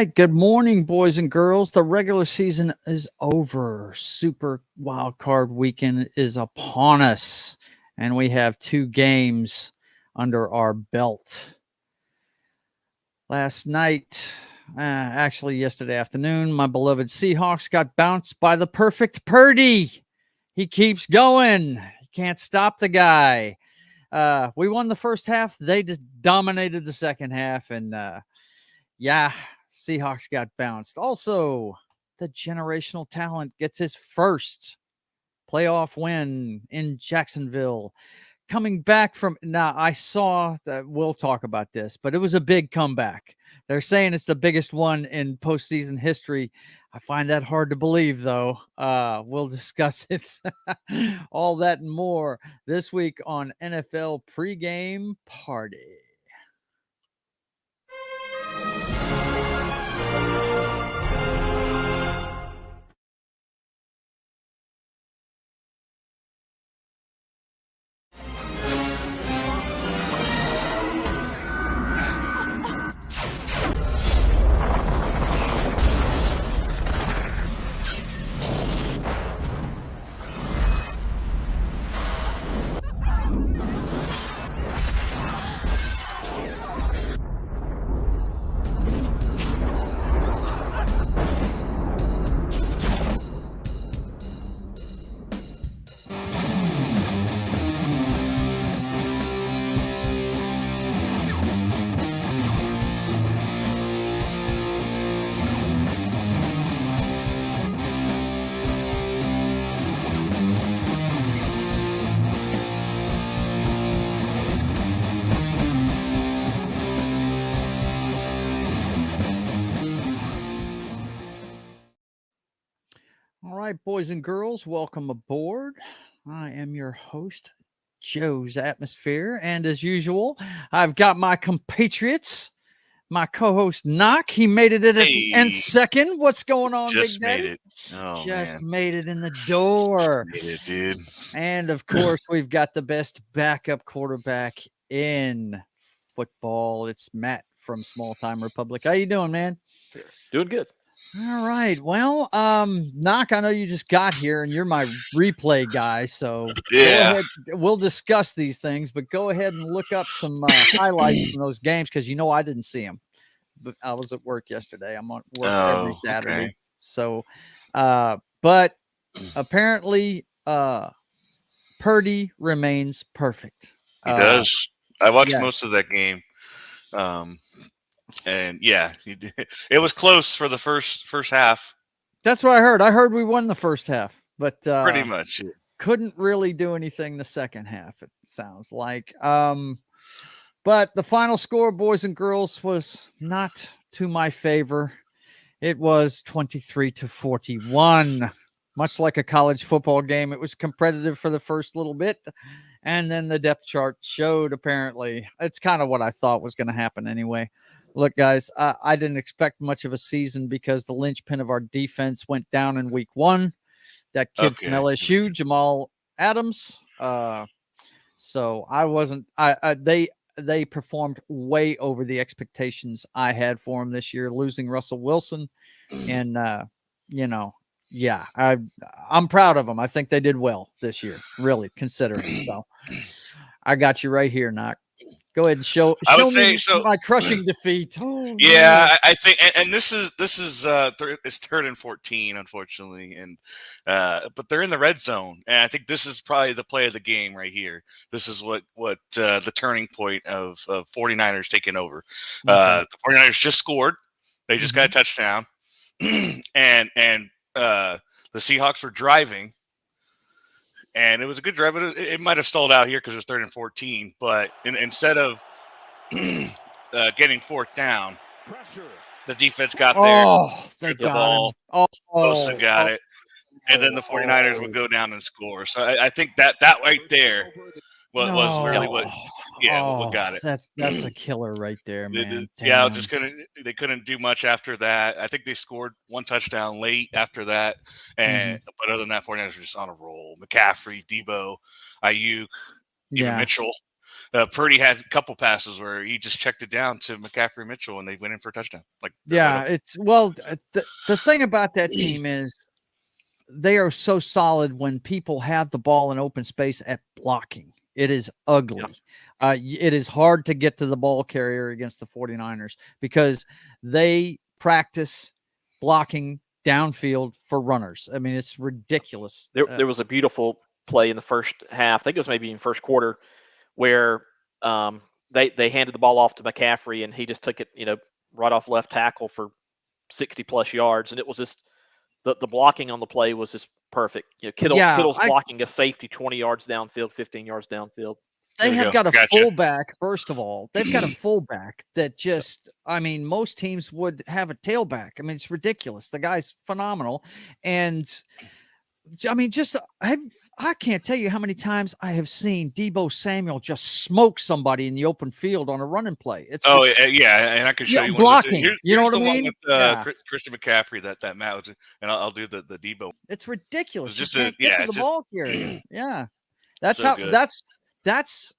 right. Good morning, boys and girls. The regular season is over. Super Wildcard Weekend is upon us, and we have 2 games under our belt. Last night, actually yesterday afternoon, my beloved Seahawks got bounced by the perfect Purdy. He keeps going. You can't stop the guy. We won the first half. They just dominated the second half, and Seahawks got bounced. Also, the generational talent gets his first playoff win in Jacksonville. Coming back from now, I saw that we'll talk about this, but it was a big comeback. They're saying it's the biggest one in postseason history. I find that hard to believe, though. We'll discuss it. All that and more this week on NFL Pregame Party. All right, boys and girls, welcome aboard. I am your host, Joe's Atmosphere. And as usual, I've got my compatriots, my co-host, Noc. He made it at the nth second. What's going on, Just Big Daddy? made it. Oh, Just man. made it in the door. Just made it, dude. And, of course, we've got the best backup quarterback in football. It's Matt from Small Time Republic. How you doing, man? Doing good. All right. Well, Noc, I know you just got here and you're my replay guy, so Yeah. go ahead. We'll discuss these things, but go ahead and look up some highlights from those games because I didn't see them. But I was at work yesterday. I'm on work every Saturday. Okay. So, but apparently, Purdy remains perfect. He does. I watched yeah. most of that game. And yeah, it was close for the first half. That's what I heard. I heard we won the first half, but Pretty much. Yeah. couldn't really do anything the second half, it sounds like. But the final score, boys and girls, was not to my favor. It was 23-41. Much like a college football game, it was competitive for the first little bit, and then the depth chart showed, apparently. It's kind of what I thought was going to happen anyway. Look, guys, I didn't expect much of a season because the linchpin of our defense went down in week 1. That kid from LSU, Jamal Adams. So I wasn't. They performed way over the expectations I had for them this year, losing Russell Wilson, and I'm proud of them. I think they did well this year, really, considering. So I got you right here, Noc. Go ahead and show me my crushing defeat. Oh, yeah, no. I think, and this is it's 3rd and 14, unfortunately, and but they're in the red zone, and I think this is probably the play of the game right here. This is what the turning point of 49ers taking over. The 49ers just scored; they just got a touchdown, and the Seahawks were driving. And it was a good drive. It might have stalled out here because it was 3rd and 14. But instead of getting 4th down, the defense got there. They got the ball. Bosa got it. And then the 49ers would go down and score. So I think that right there was really what got it. That's a killer right there, man. Yeah, they couldn't do much after that. I think they scored 1 touchdown late after that. And but other than that, 49ers were just on a roll. McCaffrey, Debo, Ayuk, even Mitchell. Purdy had a couple passes where he just checked it down to McCaffrey and Mitchell, and they went in for a touchdown. The thing about that team is they are so solid when people have the ball in open space at blocking. It is ugly. Yeah. It is hard to get to the ball carrier against the 49ers because they practice blocking downfield for runners. I mean, it's ridiculous. There was a beautiful play in the first half. I think it was maybe in first quarter where they handed the ball off to McCaffrey and he just took it, right off left tackle for 60 plus yards. And it was just the blocking on the play was just perfect. Kittle's blocking a safety 20 yards downfield, 15 yards downfield. They have got a fullback, first of all. They've got a fullback that most teams would have a tailback. I mean, it's ridiculous. The guy's phenomenal. And, I can't tell you how many times I have seen Deebo Samuel just smoke somebody in the open field on a running play. And I can show you blocking. You know what I mean? With Christian McCaffrey, that Matt was, and I'll do the Deebo. It's ridiculous. It's the ball carrier. Yeah, that's so how. Good. That's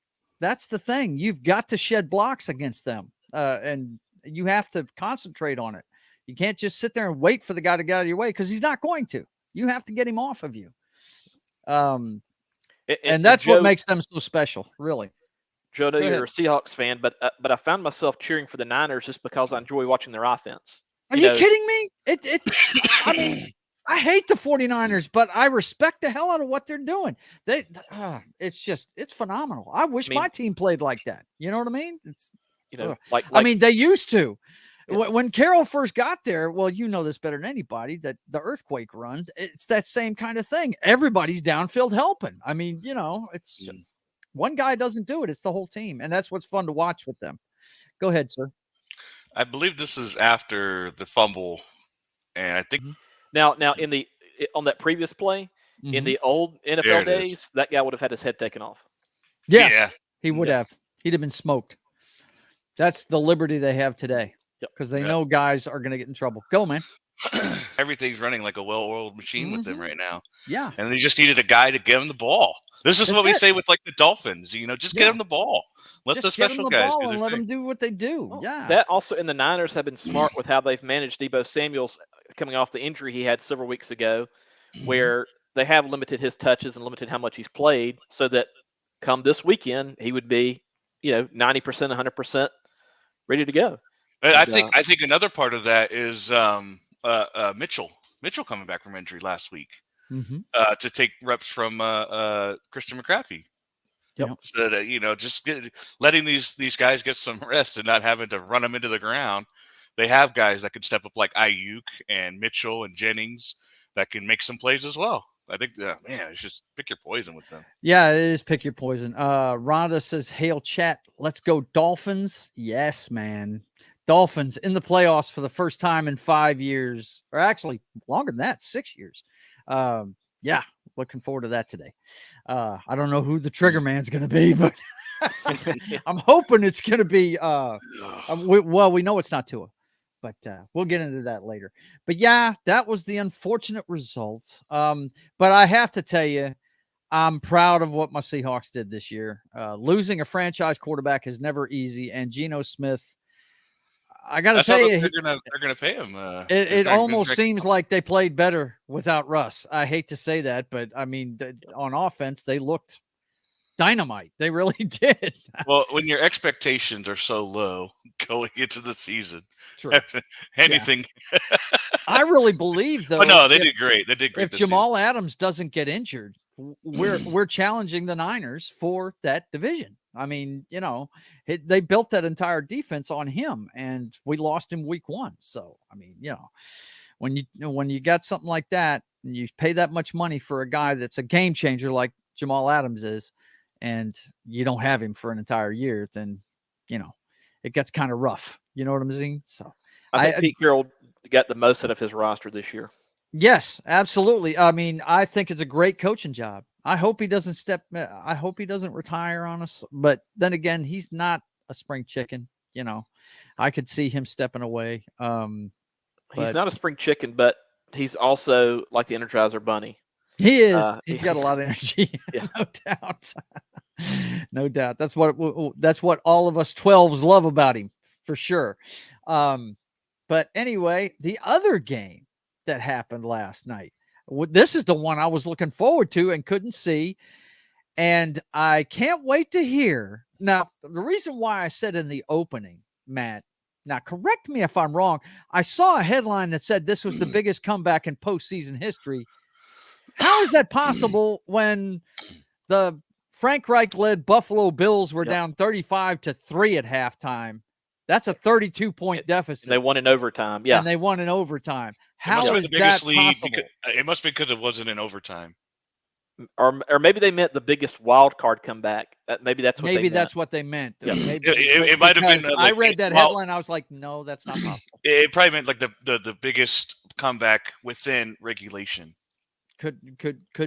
the thing. You've got to shed blocks against them, and you have to concentrate on it. You can't just sit there and wait for the guy to get out of your way because he's not going to. You have to get him off of you. And that's what makes them so special, really. Joe, I know you're a Seahawks fan, but I found myself cheering for the Niners just because I enjoy watching their offense. Are you kidding me? I hate the 49ers, but I respect the hell out of what they're doing. It's phenomenal. I wish my team played like that. You know what I mean? They used to. Yeah. When Carroll first got there, well, you know this better than anybody, that the earthquake run, it's that same kind of thing. Everybody's downfield helping. I mean, it's one guy doesn't do it. It's the whole team. And that's what's fun to watch with them. Go ahead, sir. I believe this is after the fumble. And I think now on that previous play, in the old NFL days, that guy would have had his head taken off. Yes, he would have. He'd have been smoked. That's the liberty they have today. Because they know guys are going to get in trouble. Go, man. Everything's running like a well-oiled machine with them right now. Yeah. And they just needed a guy to give them the ball. This is what we say with the Dolphins. Just get them the ball. Let the special guys do their thing. Let them do what they do. Oh, yeah. That also, and the Niners have been smart with how they've managed Deebo Samuel's coming off the injury he had several weeks ago, where they have limited his touches and limited how much he's played, so that come this weekend he would be, 90%, 100% ready to go. I think another part of that is Mitchell. Mitchell coming back from injury last week to take reps from Christian McCaffrey. Yep. So that just letting these guys get some rest and not having to run them into the ground. They have guys that can step up like Ayuk and Mitchell and Jennings that can make some plays as well. I think, it's just pick your poison with them. Yeah, it is pick your poison. Rhonda says, "Hail chat, let's go Dolphins." Yes, man. Dolphins in the playoffs for the first time in 5 years, or actually longer than that, 6 years. Looking forward to that today. I don't know who the trigger man's going to be, but I'm hoping it's going to be. We know it's not Tua, but we'll get into that later. But yeah, that was the unfortunate result. But I have to tell you, I'm proud of what my Seahawks did this year. Losing a franchise quarterback is never easy, and Geno Smith. I got to tell you, they're gonna pay him. It almost seems like they played better without Russ. I hate to say that, but I mean, on offense, they looked dynamite. They really did. Well, when your expectations are so low going into the season, true. Anything. Yeah. I really believe, though. But no, they did great. They did great. If Jamal Adams doesn't get injured, we're challenging the Niners for that division. I mean, they built that entire defense on him, and we lost him week 1. So, I mean, when you got something like that and you pay that much money for a guy that's a game changer like Jamal Adams is, and you don't have him for an entire year, then, it gets kind of rough. You know what I'm saying? So I think Pete Carroll got the most out of his roster this year. Yes, absolutely. I mean, I think it's a great coaching job. I hope he doesn't retire on us. But then again, he's not a spring chicken. I could see him stepping away. He's not a spring chicken, but he's also like the Energizer Bunny. He is. He's got a lot of energy, no doubt. No doubt. That's what all of us 12s love about him, for sure. But anyway, the other game that happened last night, this is the one I was looking forward to and couldn't see. And I can't wait to hear. Now, the reason why I said in the opening, Matt, now correct me if I'm wrong. I saw a headline that said this was the biggest comeback in postseason history. How is that possible when the Frank Reich-led Buffalo Bills were down 35-3 at halftime? That's a 32-point deficit. And they won in overtime. Yeah. And they won in overtime. How is the biggest that lead possible? It must be because it wasn't in overtime. Or maybe they meant the biggest wild card comeback. Maybe that's what they meant. Yeah. Maybe, it might have been. I read that headline. I was like, no, that's not possible. It probably meant like the biggest comeback within regulation. Could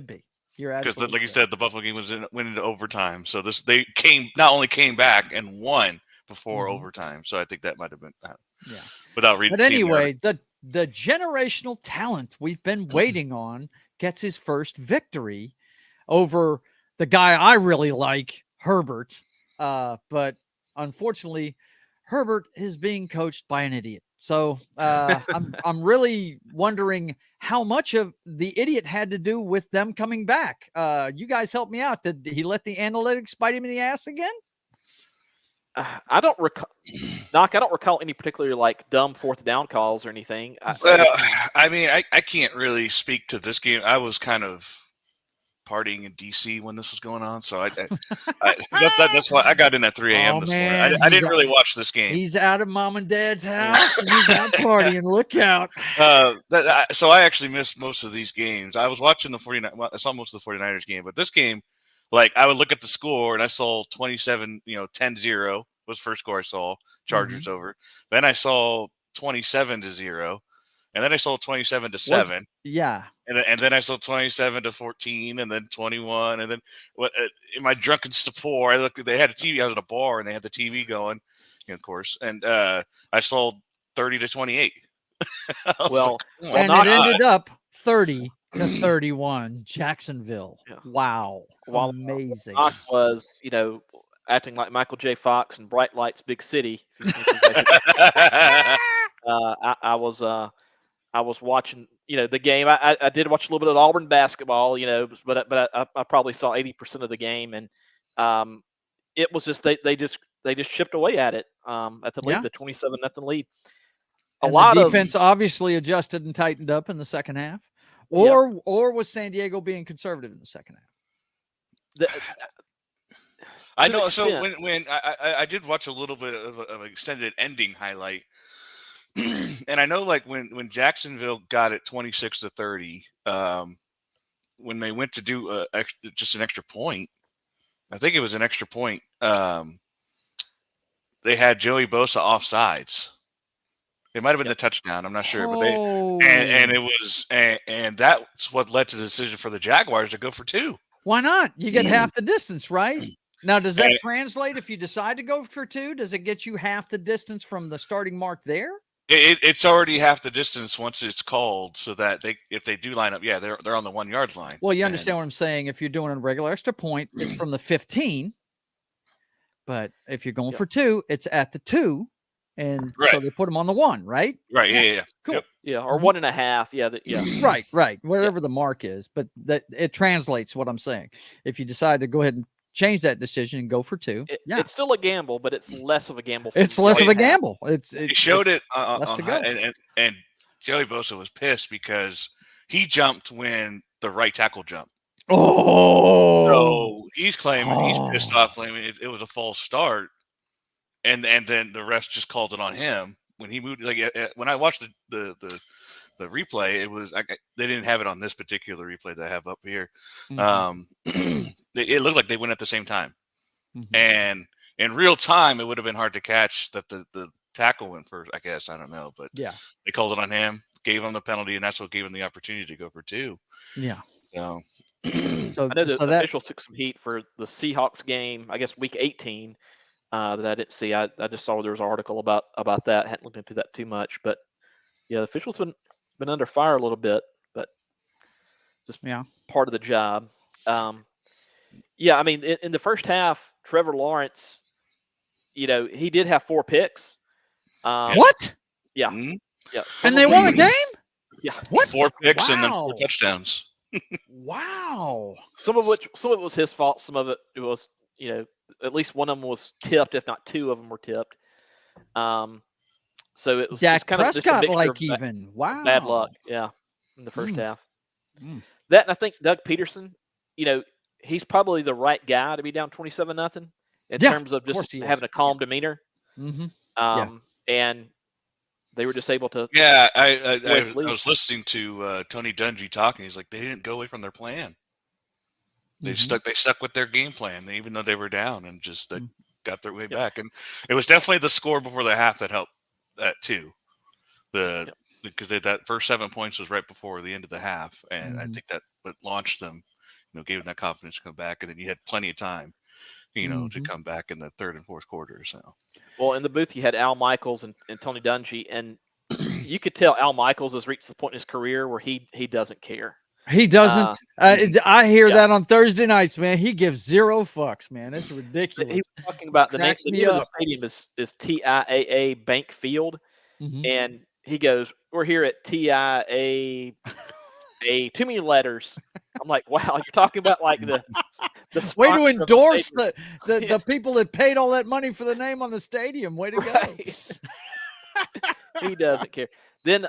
be. You're absolutely because, like you said, the Buffalo game went into overtime. So they not only came back and won before overtime. So I think that might have been without reading. But anyway, the generational talent we've been waiting on gets his first victory over the guy I really like, Herbert. But unfortunately, Herbert is being coached by an idiot. So I'm really wondering how much of the idiot had to do with them coming back. You guys help me out. Did he let the analytics bite him in the ass again? I don't recall. Noc, I don't recall any particular dumb fourth down calls or anything. I can't really speak to this game. I was kind of partying in DC when this was going on, so that's why I got in at 3 a.m. this morning. I didn't really watch this game. He's out of mom and dad's house and he's out partying. Look out! So I actually missed most of these games. I was watching the 49. I saw most of the 49ers game, but this game. I would look at the score and I saw 27, 10-0 was the first score I saw, Chargers over. Then I saw 27-0, and then I saw 27-7. And then I saw 27-14, and then 21, and then in my drunken stupor, I looked. They had a TV. I was at a bar, and they had the TV going, of course. And I saw 30-28. Well, and it ended up 30-31, Jacksonville. Yeah. Wow. Amazing. Noc was, acting like Michael J. Fox in Bright Lights, Big City. I was watching, the game. I did watch a little bit of Auburn basketball, but I probably saw 80% of the game, and it was just they just chipped away at it at the lead, the 27-0 lead. The defense obviously adjusted and tightened up in the second half. Or was San Diego being conservative in the second half? I know. So when I did watch a little bit of an extended ending highlight, and I know when Jacksonville got it 26-30, when they went to do just an extra point, I think it was an extra point. They had Joey Bosa offsides. It might have been the touchdown. I'm not sure, but and that's what led to the decision for the Jaguars to go for 2. Why not? You get half the distance, right? Now, does that translate if you decide to go for 2? Does it get you half the distance from the starting mark there? It's already half the distance once it's called, so that if they do line up, they're on the 1 yard line. Well, you understand what I'm saying. If you're doing a regular extra point, it's from the 15. But if you're going for 2, it's at the 2. And so they put them on the 1, right? Right. Yeah. Cool. Yep. Yeah. Or 1.5. Yeah. Right. Whatever the mark is, but that it translates what I'm saying. If you decide to go ahead and change that decision and go for 2, it's still a gamble, but it's less of a gamble. It's less of a gamble. He showed it and Joey Bosa was pissed because he jumped when the right tackle jumped. Oh, so he's claiming he's pissed off, claiming it was a false start. And then the ref just called it on him when he moved. When I watched the replay, it was they didn't have it on this particular replay that I have up here. It looked like they went at the same time, and in real time, it would have been hard to catch that the tackle went first. I guess I don't know, but they called it on him, gave him the penalty, and that's what gave him the opportunity to go for 2. Yeah. So I know the officials took some heat for the Seahawks game. I guess week 18. That I didn't see. I just saw there was an article about that. Hadn't looked into that too much, but the officials been under fire a little bit, but just part of the job. Yeah, I mean, in the first half, Trevor Lawrence, he did have 4 picks. What? Yeah. Mhm. Yeah. And they won a game? Yeah. What? 4 picks and then 4 Wow. touchdowns. Wow. Some of it was his fault. Some of it was, at least one of them was tipped, if not 2 of them were tipped. So it's Dak kind of just a Prescott mixture of even. Wow. bad luck. Yeah, in the first half. Mm. That, and I think Doug Peterson, he's probably the right guy to be down 27-0 in terms of just having a calm demeanor. Mm-hmm. And they were just able to. Yeah, I was listening to Tony Dungy talking. He's like, they didn't go away from their plan. They stuck with their game plan, even though they were down, and just got their way back. And it was definitely the score before the half that helped that too. Because that first 7 points was right before the end of the half, and I think that what launched them, gave them that confidence to come back, and then you had plenty of time, to come back in the third and fourth quarter. So, well, in the booth you had Al Michaels and Tony Dungy, and you could tell Al Michaels has reached the point in his career where he doesn't care. He doesn't. I hear that on Thursday nights, man. He gives 0 fucks, man. It's ridiculous. He's talking about the name of the stadium is TIAA Bank Field, and he goes, "We're here at TIAA, too many letters." I'm like, "Wow, you're talking about like the way to endorse the people that paid all that money for the name on the stadium. Way to go!" He doesn't care. Then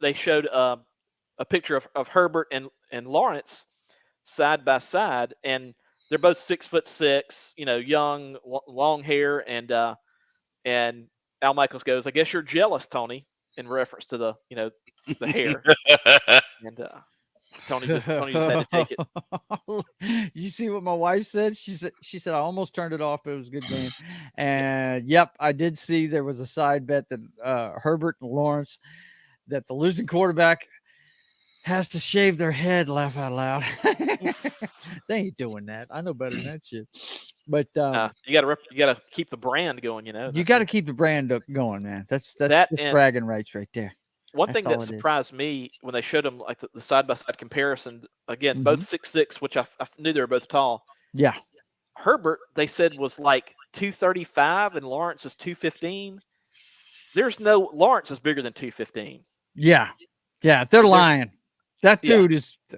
they showed a picture of Herbert and Lawrence side by side, and they're both 6'6", young, long hair, and Al Michaels goes, "I guess you're jealous, Tony," in reference to the the hair, and Tony just had to take it. You see what my wife said? She said I almost turned it off, but it was a good game. And yep, I did see there was a side bet that Herbert and Lawrence, that the losing quarterback has to shave their head. Laugh out loud. They ain't doing that. I know better than that shit. But you gotta keep the brand going. You got to keep the brand going, man. That's just bragging rights right there. One thing that surprised me when they showed them like the side by side comparison. Again, both 6'6", which I knew they were both tall. Yeah. Herbert, they said, was like 235, and Lawrence is 215. There's no Lawrence is bigger than 215. Yeah. They're lying. That dude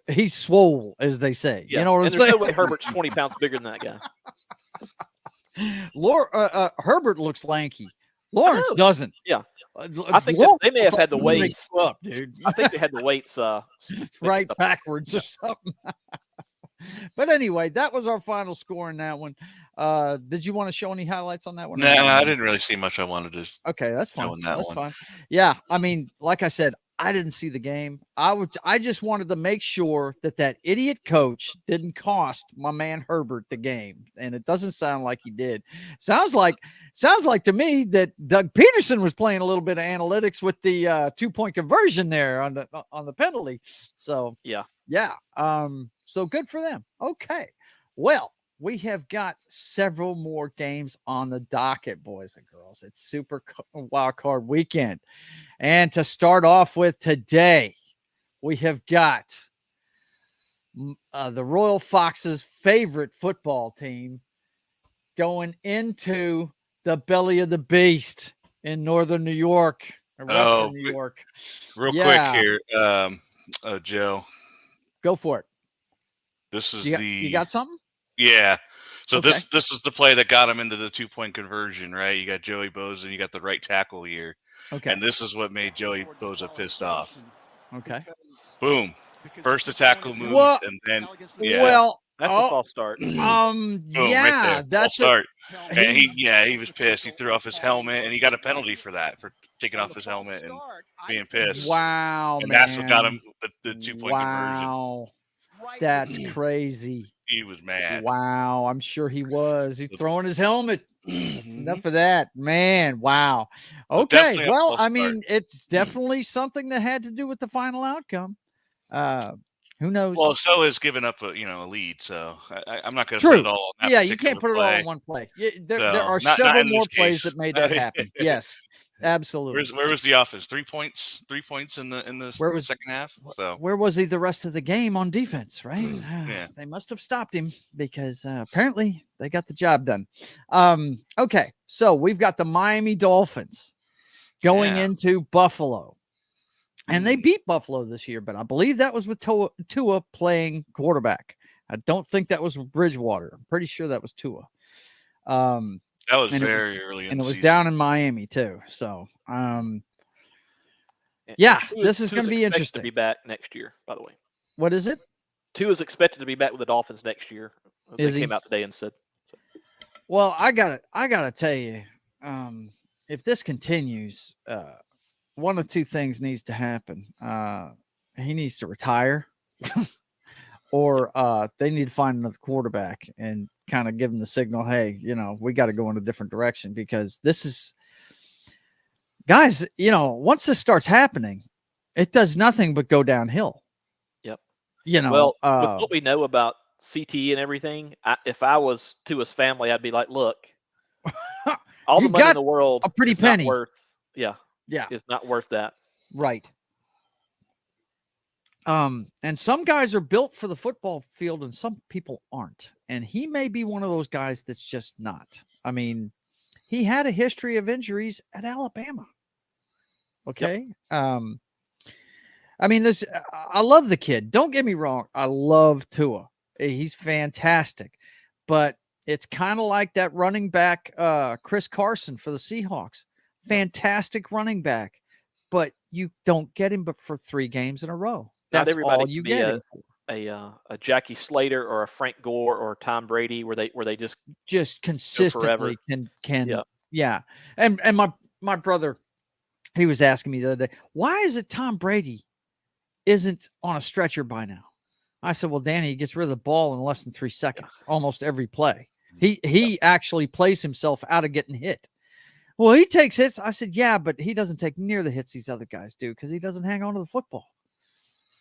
he's swole, as they say. Yeah. You know what I'm saying? There's no way Herbert's 20 pounds bigger than that guy. Herbert looks lanky. Lawrence doesn't. Yeah. I think they may have had the weights up, dude. I think they had the weights right backwards or something. But anyway, that was our final score in that one. Did you want to show any highlights on that one? No, I didn't really see much. I wanted to. Okay, that's fine. That's fine. Yeah, I mean, like I said, I didn't see the game. I just wanted to make sure that idiot coach didn't cost my man Herbert the game, and it doesn't sound like he did. Sounds like to me that Doug Peterson was playing a little bit of analytics with the 2-point conversion there on the penalty. So yeah. So good for them. Okay, well, we have got several more games on the docket, boys and girls. It's Super Wildcard Weekend. And to start off with today, we have got the Royal Fox's favorite football team going into the belly of the beast in northern New York, or western New York. Real quick here, Joe. Go for it. This is you got something? Yeah. So this is the play that got him into the 2-point conversion, right? You got Joey Bosa, you got the right tackle here. Okay. And this is what made Joey Bosa pissed off. Okay. Boom. First the tackle moves, and then well, that's a false start. Boom, right there. That's false start. And he was pissed. He threw off his helmet, and he got a penalty for that, for taking off his helmet and being pissed. Wow, and man. That's what got him the 2-point conversion. Wow. That's crazy. He was mad. Wow, I'm sure he was. He's throwing his helmet. Enough of that, man. Wow. Okay. Well, I mean, it's definitely something that had to do with the final outcome. Who knows? Well, so is giving up a lead. So I'm not going to put it all on that you can't put it all in one play. There are several more plays that made that happen. Yes. Absolutely. Where was the offense? 3 points. 3 points in the second half. So where was he the rest of the game on defense? Right? Yeah. They must have stopped him because apparently they got the job done. Okay, so we've got the Miami Dolphins going into Buffalo, and they beat Buffalo this year. But I believe that was with Tua playing quarterback. I don't think that was Bridgewater. I'm pretty sure that was Tua. That was very early in the season. And it was down in Miami too. So, this is going to be interesting. To be back next year, by the way. What is it? Tua is expected to be back with the Dolphins next year. They came out today and said. Well, I gotta tell you, if this continues, one of two things needs to happen. He needs to retire, or they need to find another quarterback and kind of give him the signal, hey, we got to go in a different direction, because this is, guys, once this starts happening, it does nothing but go downhill. Yep. Well, with what we know about CTE and everything, if I was Tua's family, I'd be like, look, all the money in the world, a pretty penny, not worth, is not worth that. Right. And some guys are built for the football field and some people aren't. And he may be one of those guys that's just not. I mean, he had a history of injuries at Alabama. Okay. Yep. I mean, I love the kid. Don't get me wrong. I love Tua. He's fantastic. But it's kind of like that running back, Chris Carson for the Seahawks. Fantastic running back. But you don't get him but for 3 games in a row. That's all you get. A Jackie Slater or a Frank Gore or Tom Brady, where they just consistently can. Yeah. And my brother, he was asking me the other day, why is it Tom Brady isn't on a stretcher by now? I said, well, Danny, he gets rid of the ball in less than 3 seconds, almost every play. He actually plays himself out of getting hit. Well, he takes hits. I said, yeah, but he doesn't take near the hits these other guys do because he doesn't hang on to the football.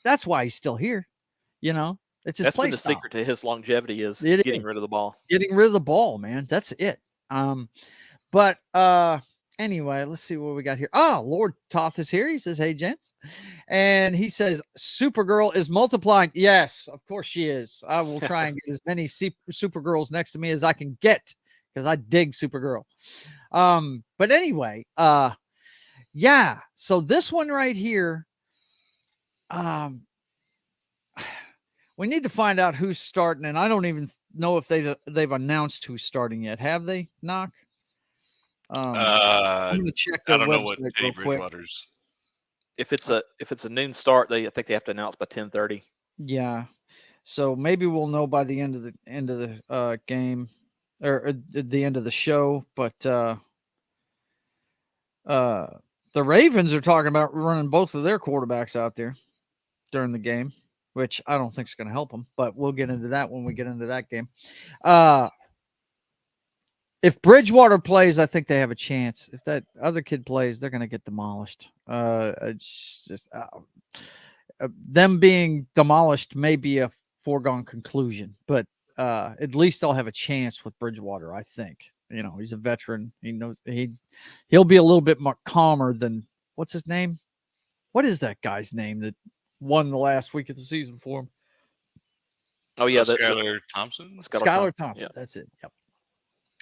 That's why he's still here. It's his play style. That's the secret to his longevity is getting rid of the ball. Getting rid of the ball, man. That's it. But anyway, let's see what we got here. Lord Toth is here. He says, hey, gents. And he says, Supergirl is multiplying. Yes, of course she is. I will try and get as many Supergirls next to me as I can get because I dig Supergirl. But anyway, so this one right here, we need to find out who's starting, and I don't even know if they've announced who's starting yet. Have they, Noc? I'm gonna check. I don't know what Teddy Bridgewater's. If it's a noon start, I think they have to announce by 10:30. Yeah, so maybe we'll know by the end of the game or the end of the show. But the Ravens are talking about running both of their quarterbacks out there during the game, which I don't think is going to help them, but we'll get into that when we get into that game. If Bridgewater plays, I think they have a chance. If that other kid plays, they're going to get demolished. It's just them being demolished may be a foregone conclusion, but at least they'll have a chance with Bridgewater, I think. He's a veteran. He knows he'll be a little bit more calmer than what's his name? What is that guy's name that won the last week of the season for him? Oh yeah, Skylar Thompson. Skylar Thompson. Yeah. That's it. Yep.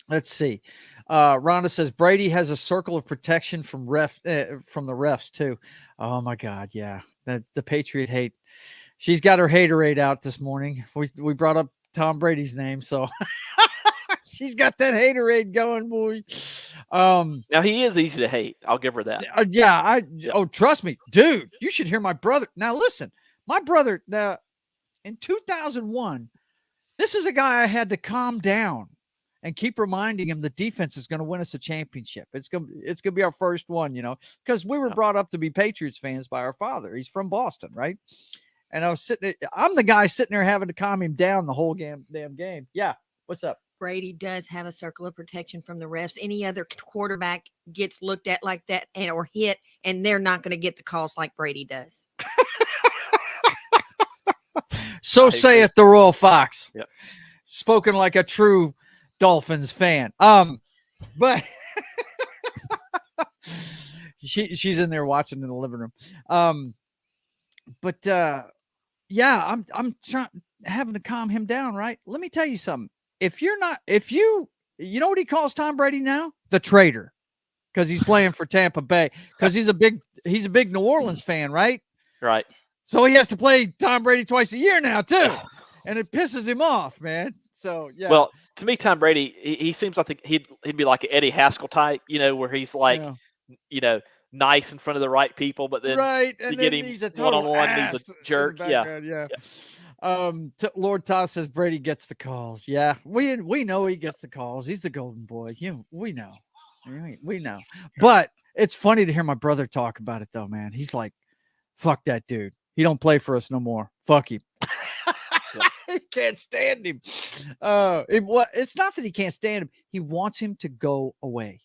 Let's see. Rhonda says Brady has a circle of protection from the refs too. Oh my God, yeah. The Patriot hate. She's got her haterade out this morning. We brought up Tom Brady's name, so she's got that haterade going, boy. Now he is easy to hate. I'll give her that. Trust me, dude. You should hear my brother. Now listen, my brother. Now in 2001, this is a guy I had to calm down and keep reminding him the defense is going to win us a championship. It's going to be our first one, because we were brought up to be Patriots fans by our father. He's from Boston, right? And I'm the guy sitting there having to calm him down the whole damn game. Yeah. What's up? Brady does have a circle of protection from the refs. Any other quarterback gets looked at like that or hit, and they're not going to get the calls like Brady does. So saith the Royal Fox. Yep. Spoken like a true Dolphins fan. But she's in there watching in the living room. But I'm having to calm him down, right? Let me tell you something. You know what he calls Tom Brady now? The traitor. Because he's playing for Tampa Bay. Because he's a big New Orleans fan, right? Right. So he has to play Tom Brady twice a year now, too. And it pisses him off, man. So, yeah. Well, to me, Tom Brady, he seems like he'd be like an Eddie Haskell type, where he's like, nice in front of the right people, but then right. And you then get him he's a total one-on-one and he's a jerk. Yeah. Lord Todd says Brady gets the calls. Yeah, we know he gets the calls. He's the golden boy. We know. We know. But it's funny to hear my brother talk about it, though, man. He's like, fuck that dude. He don't play for us no more. Fuck him. He can't stand him. It's not that he can't stand him. He wants him to go away.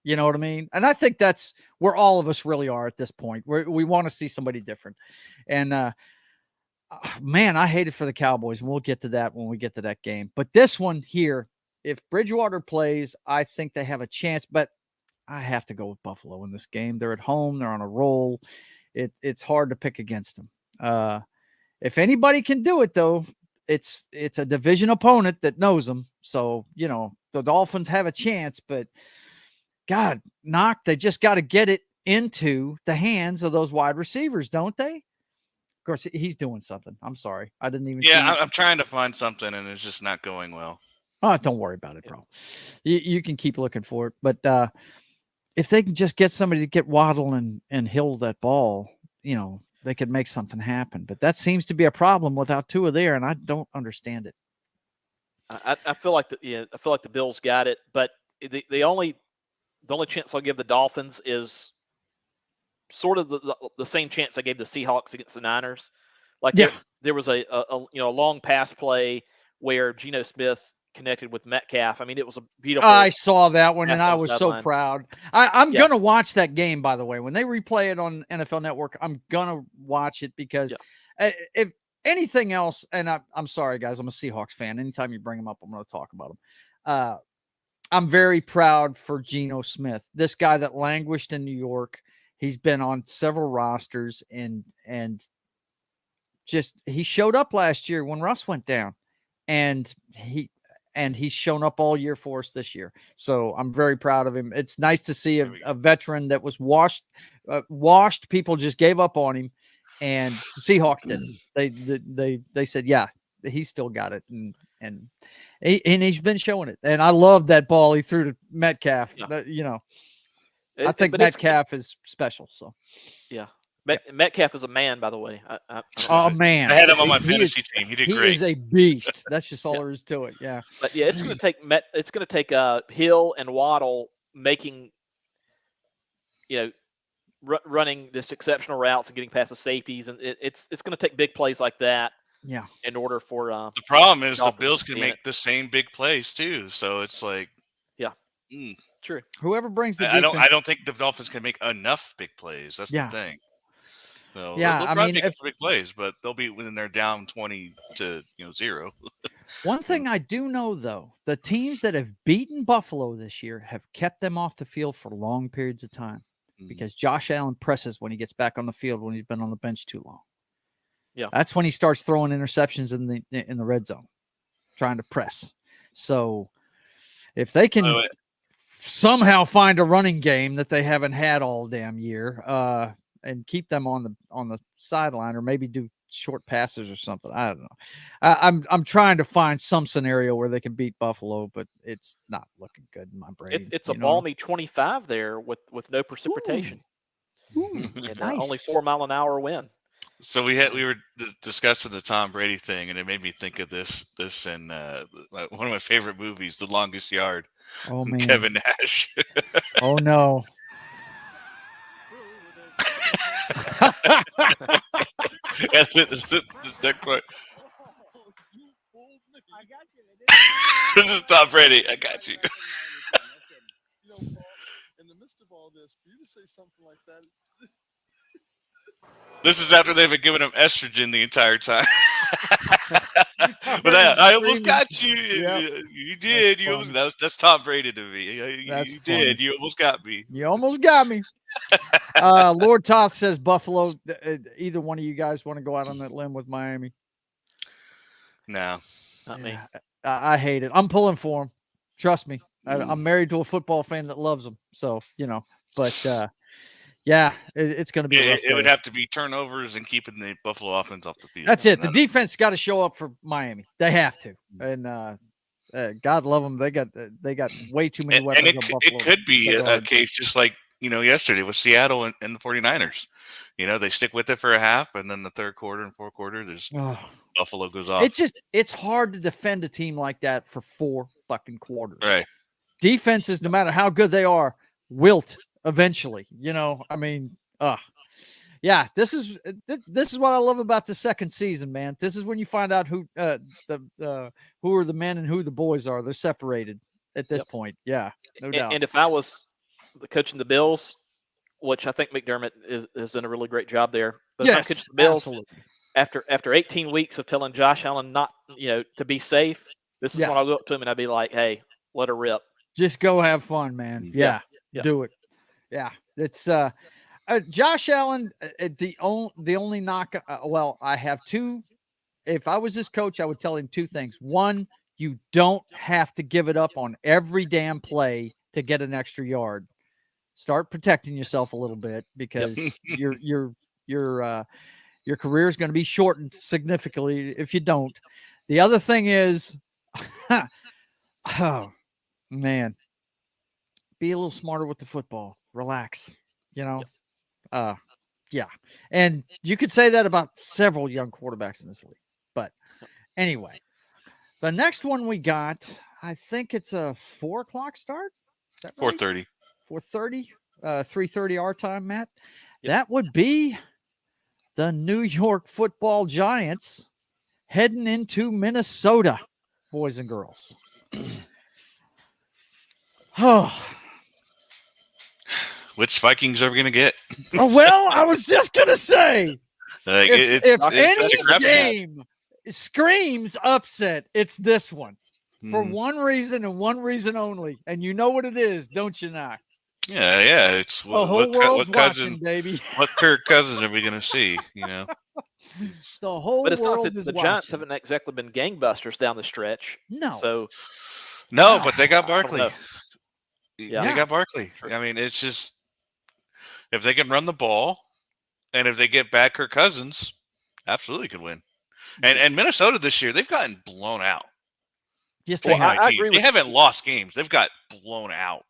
You know what I mean? And I think that's where all of us really are at this point. We want to see somebody different. And, man, I hate it for the Cowboys. And we'll get to that when we get to that game. But this one here, if Bridgewater plays, I think they have a chance. But I have to go with Buffalo in this game. They're at home. They're on a roll. It's hard to pick against them. If anybody can do it, though, it's a division opponent that knows them. So, the Dolphins have a chance. But, God, Noc, they just got to get it into the hands of those wide receivers, don't they? Of course, he's doing something. I'm sorry. I didn't even see I'm trying to find something, and it's just not going well. Oh, don't worry about it, bro. You can keep looking for it. But if they can just get somebody to get Waddle and Hill that ball, they could make something happen. But that seems to be a problem without Tua there, and I don't understand it. I feel like the Bills got it, but the only chance I'll give the Dolphins is sort of the same chance I gave the Seahawks against the Niners. Like there was a long pass play where Geno Smith connected with Metcalf. I mean, it was a beautiful. I saw that one, and I was so proud. I'm going to watch that game, by the way. When they replay it on NFL Network, I'm going to watch it because if anything else, and I'm sorry, guys, I'm a Seahawks fan. Anytime you bring them up, I'm going to talk about them. I'm very proud for Geno Smith, this guy that languished in New York. He's been on several rosters and just he showed up last year when Russ went down, and he's shown up all year for us this year. So I'm very proud of him. It's nice to see a veteran that was washed. People just gave up on him, and the Seahawks didn't. They said, yeah, he's still got it, and he's been showing it. And I love that ball he threw to Metcalf. Yeah. I think Metcalf is special. So, yeah. Metcalf is a man, by the way. Man. I had him on my fantasy team. He did great. He is a beast. That's just all there is to it. Yeah. But yeah, it's going to take Hill and Waddle making, running just exceptional routes and getting past the safeties, and it's going to take big plays like that. Yeah. In order for the problem is the Bills can make the same big plays too. So it's like. True. Whoever brings the defense, I don't think the Dolphins can make enough big plays. That's the thing. So they'll probably make big plays, but they'll be when they're down 20 to 0. One thing I do know, though, the teams that have beaten Buffalo this year have kept them off the field for long periods of time because Josh Allen presses when he gets back on the field when he's been on the bench too long. Yeah, that's when he starts throwing interceptions in the red zone, trying to press. So if they can somehow find a running game that they haven't had all damn year, and keep them on the sideline, or maybe do short passes or something. I don't know. I'm trying to find some scenario where they can beat Buffalo, but it's not looking good in my brain. It's a balmy 25 there with no precipitation. Ooh, and nice. Only 4 mile an hour wind. So we were discussing the Tom Brady thing, and it made me think of this in one of my favorite movies, The Longest Yard. Oh man, Kevin Nash. Oh no. This is Tom Brady. I got you. In the midst of all this, for you to say something like that. This is after they've been giving him estrogen the entire time. But I almost Screaming. got you. Yep. You did. You funny. almost, that's Tom Brady to me. That's You funny. did. You almost got me. You almost got me. Lord Toth says Buffalo. Either one of you guys want to go out on that limb with Miami? No. Not me. I hate it. I'm pulling for him. Trust me. I'm married to a football fan that loves them. So, but yeah, it's going to be a rough It would day. have to be turnovers and keeping the Buffalo offense off the field. That's it. The defense got to show up for Miami. They have to. And God love them. They got way too many weapons. And on Buffalo. it could be a guard. case just like, yesterday with Seattle and the 49ers. They stick with it for a half, and then the third quarter and fourth quarter, there's Buffalo goes off. It's hard to defend a team like that for 4 fucking quarters. Right. Defenses, no matter how good they are, wilt eventually. Yeah, this is what I love about the second season, man. This is when you find out who are the men and who the boys are. They're separated at this point. Yeah, no doubt. And if I was coaching the Bills, which I think McDermott has done a really great job there, but if I'm coaching the Bills, absolutely. after 18 weeks of telling Josh Allen not to be safe, this is when I'll go up to him and I'd be like, hey, let her rip. Just go have fun, man. Yeah. Do it. Yeah, it's Josh Allen. The only knock. Well, I have 2. If I was his coach, I would tell him 2 things. One, you don't have to give it up on every damn play to get an extra yard. Start protecting yourself a little bit because your career is going to be shortened significantly if you don't. The other thing is, oh man, be a little smarter with the football. Relax, Yeah. And you could say that about several young quarterbacks in this league. But anyway, the next one we got, I think it's a 4:00 start. Is that right? 4:30. 4:30, 3:30 our time, Matt. Yep. That would be the New York Football Giants heading into Minnesota, boys and girls. Oh. Which Vikings are we going to get? Well, I was just going to say, if any game screams upset, it's this one. For one reason and one reason only. And you know what it is, don't you not? Yeah. It's The whole world's watching, baby. What Kirk Cousins are we going to see, The whole But it's world not that is the watching. Giants haven't exactly been gangbusters down the stretch. No. So No, but they got Barkley. Yeah. They got Barkley. I mean, it's just if they can run the ball and if they get back Kirk Cousins, absolutely can win. And Minnesota this year, they've gotten blown out. Yes, Well, I agree They with haven't lost games. They've got blown out.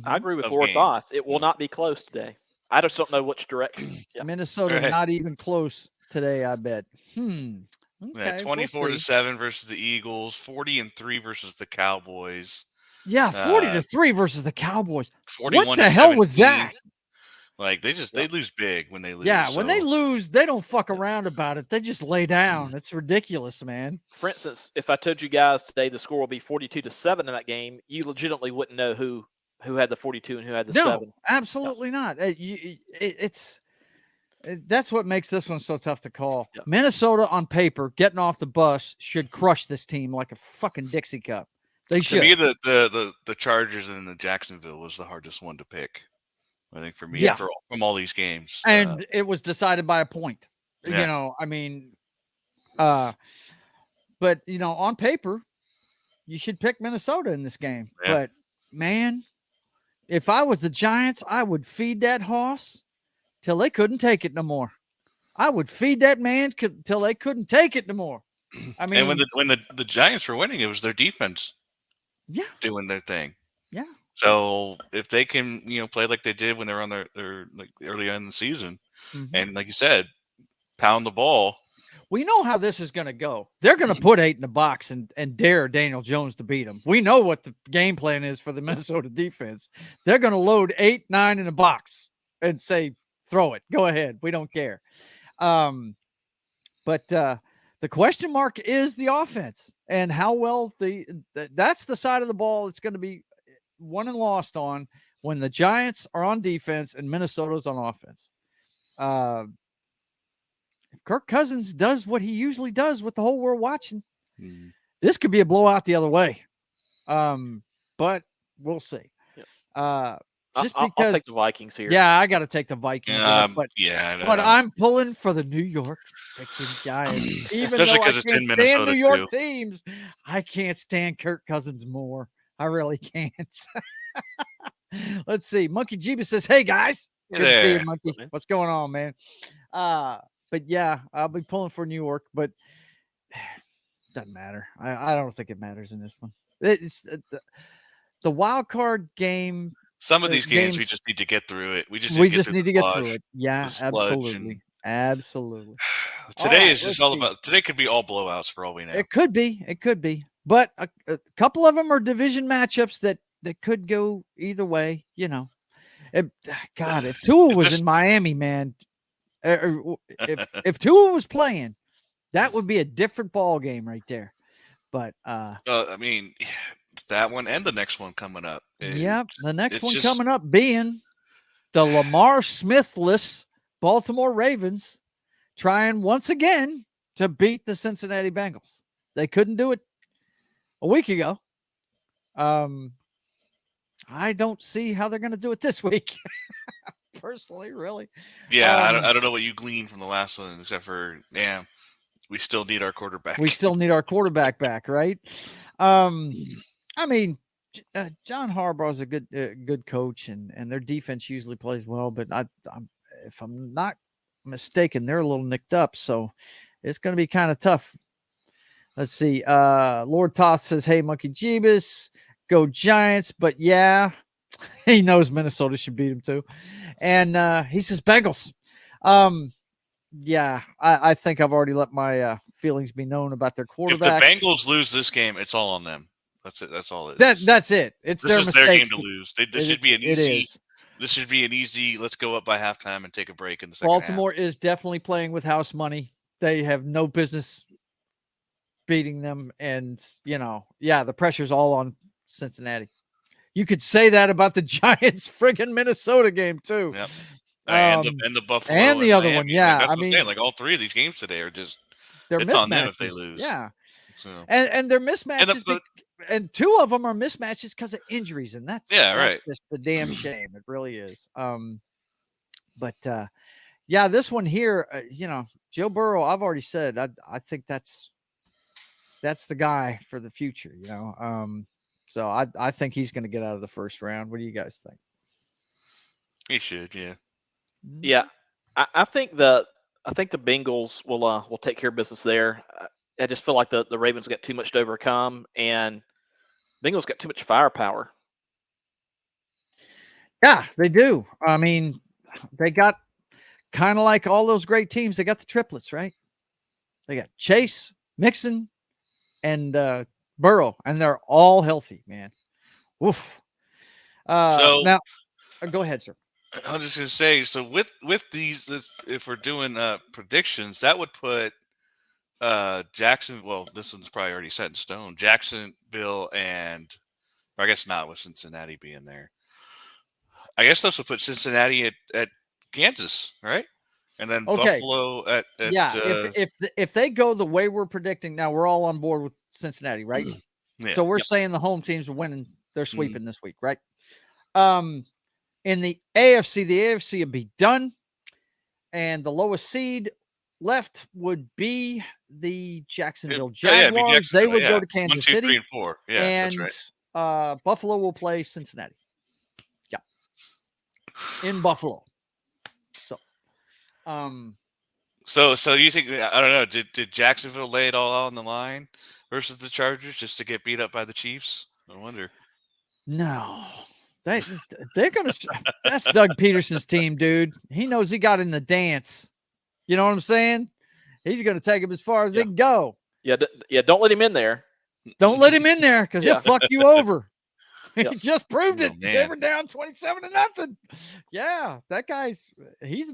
I agree with of Lord games. Thoth. It will not be close today. I just don't know which direction. Yeah. Minnesota Right. not even close today, I bet. Okay, Yeah, 24-7 versus the Eagles, 40-3 versus the Cowboys. Yeah, 40-3 versus the Cowboys. 41 What the hell was that? Like they lose big when they lose. Yeah, when they lose, they don't fuck around about it. They just lay down. It's ridiculous, man. For instance, if I told you guys today the score will be 42-7 in that game, you legitimately wouldn't know who had the 42 and who had the 7. Absolutely not. That's what makes this one so tough to call. Yeah. Minnesota on paper, getting off the bus, should crush this team like a fucking Dixie cup. They should. To me, the Chargers and the Jacksonville was the hardest one to pick. I think for me, from all these games, and it was decided by a point. Yeah. But on paper, you should pick Minnesota in this game. Yeah. But man, if I was the Giants, I would feed that horse till they couldn't take it no more. I would feed that man till they couldn't take it no more. I mean, and when the Giants were winning, it was their defense, doing their thing. Yeah. So if they can, play like they did when they were on their like early on in the season, and like you said, pound the ball. We know how this is going to go. They're going to put 8 in the box and dare Daniel Jones to beat them. We know what the game plan is for the Minnesota defense. They're going to load 8, 9 in the box and say, throw it. Go ahead. We don't care. But the question mark is the offense and how well that's the side of the ball that's going to be won and lost on when the Giants are on defense and Minnesota's on offense. If Kirk Cousins does what he usually does with the whole world watching, This could be a blowout the other way. But we'll see. Yep. Just I'll because take the Vikings here. Yeah, I got to take the Vikings. But I don't but know. I'm pulling for the New York freaking Giants. Even Especially though I 'cause it's in can't stand Minnesota, New York too. teams, I can't stand Kirk Cousins more. I really can't. Let's see. Monkey Jeebus says, "Hey guys, Hey good to see you, there. Monkey. What's up, man? What's going on, man?" But yeah, I'll be pulling for New York, but doesn't matter. I don't think it matters in this one. It's the wild card game. Some of these games we games- just need to get through it. We just need to get through it. Yeah, the sludge absolutely. Absolutely. Today right, is just let's all see. about. Today could be all blowouts for all we know. It could be. But a couple of them are division matchups that could go either way, you know. God, if Tua was in Miami, man, if Tua was playing, that would be a different ball game right there. But I mean, that one and the next one coming up. yep, the next it's one just- coming up being the Lamar Smithless Baltimore Ravens trying once again to beat the Cincinnati Bengals. They couldn't do it a week ago. I don't see how they're going to do it this week. Personally, really. Yeah, I don't know what you gleaned from the last one, except for we still need our quarterback. We still need our quarterback back, right? I mean, John Harbaugh is a good coach, and their defense usually plays well. But if I'm not mistaken, they're a little nicked up, so it's going to be kind of tough. Let's see. Lord Toth says, "Hey, Monkey Jeebus, go Giants!" But yeah, he knows Minnesota should beat him too, and he says Bengals. Yeah, I think I've already let my feelings be known about their If the quarterback. Bengals lose this game, it's all on them. That's it. That's all it is. That's it. It's This their is mistakes. their game to lose. This should be an It easy. is. This should be an easy. Let's go up by halftime and take a break in the second half. Baltimore is definitely playing with house money. They have no business beating them, and the pressure's all on Cincinnati. You could say that about the Giants friggin' Minnesota game too. Yep. And the Buffalo and the other Miami. one, yeah. That's I what I'm mean, saying. Like all three of these games today are just they're it's on them if they mismatches. lose. Yeah, so. and they're mismatches, but- and two of them are mismatches because of injuries, and that's right. just a damn shame. It really is. But this one here, Joe Burrow. I've already said I think that's the guy for the future. So I think he's going to get out of the first round. What do you guys think? He should, yeah. Yeah, I think the Bengals will take care of business there. I just feel like the Ravens got too much to overcome, and Bengals got too much firepower. Yeah, they do. I mean, they got kind of like all those great teams. They got the triplets, right? They got Chase, Mixon, and Burrow, and they're all healthy, man. Woof. Now, go ahead, sir. I was just gonna say, so with these, if we're doing predictions, that would put Jackson. Well, this one's probably already set in stone. Jacksonville or I guess not with Cincinnati being there. I guess this would put Cincinnati at Kansas, right? And then Buffalo at if they go the way we're predicting, now we're all on board with Cincinnati, right? Yeah. So we're saying the home teams are winning, they're sweeping this week, right? In the AFC would be done, and the lowest seed left would be the Jacksonville Jaguars. They would go to Kansas 1, 2, City, 3, and 4. Yeah, and that's right. Buffalo will play Cincinnati. Yeah, in Buffalo. So you think, I don't know, did Jacksonville lay it all on the line versus the Chargers just to get beat up by the Chiefs? I wonder. No. They're going to – that's Doug Peterson's team, dude. He knows he got in the dance. You know what I'm saying? He's going to take him as far as they can go. Yeah, don't let him in there. Don't let him in there because he'll fuck you over. Yeah. He just proved it. Man. They were down 27-0. Yeah, that guy's he's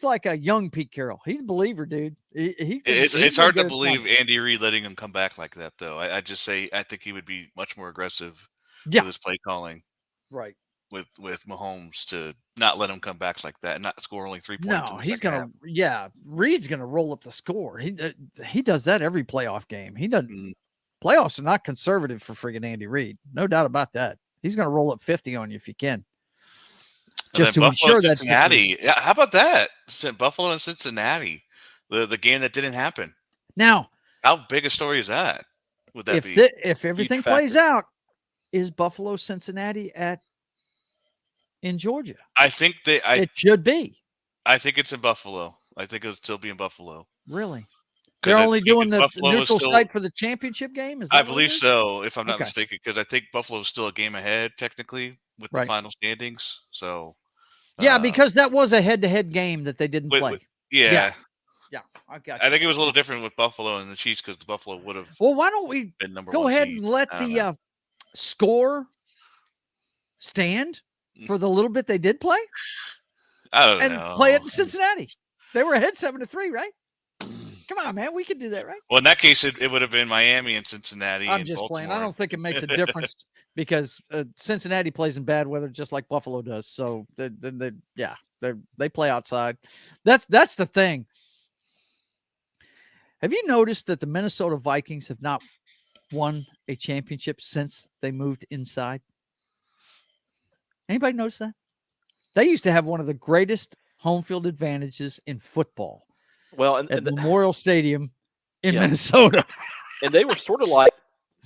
like a young Pete Carroll. He's a believer, dude. It's hard to believe Andy Reid letting him come back like that, though. I just say I think he would be much more aggressive with his play calling. Right. with Mahomes to not let him come back like that and not score only 3 points. No, in the he's second gonna. half. Yeah, Reed's gonna roll up the score. He does that every playoff game. He doesn't. Mm. Playoffs are not conservative for friggin' Andy Reid. No doubt about that. He's gonna roll up 50 on you if you can. And Just then to Buffalo, ensure that Cincinnati. Yeah, how about that? Buffalo and Cincinnati, the game that didn't happen. now, How big a story is that? Would that if be? if everything plays out, is Buffalo Cincinnati in Georgia? I think it should be. I think it's in Buffalo. I think it'll still be in Buffalo. Really? They're only doing the Buffalo neutral site for the championship game? Is that I what it believe is? so, if I'm not Okay. mistaken, because I think Buffalo's still a game ahead technically with the Right. final standings. So Yeah, because that was a head-to-head game that they didn't play. yeah, I got I you. think it was a little different with Buffalo and the Chiefs because the Buffalo would have Well, why don't we been number go one ahead seed. and let I don't know. the score stand for the little bit they did play I don't and know. play it in Cincinnati? They were ahead 7-3, right? Come on, man. We could do that, right? Well, in that case, it would have been Miami and Cincinnati. I'm and just Baltimore. playing. I don't think it makes a difference because Cincinnati plays in bad weather just like Buffalo does. So they play outside. That's the thing. Have you noticed that the Minnesota Vikings have not won a championship since they moved inside? Anybody notice that? They used to have one of the greatest home field advantages in football. Well, at Memorial Stadium in Minnesota. And they were sort of like,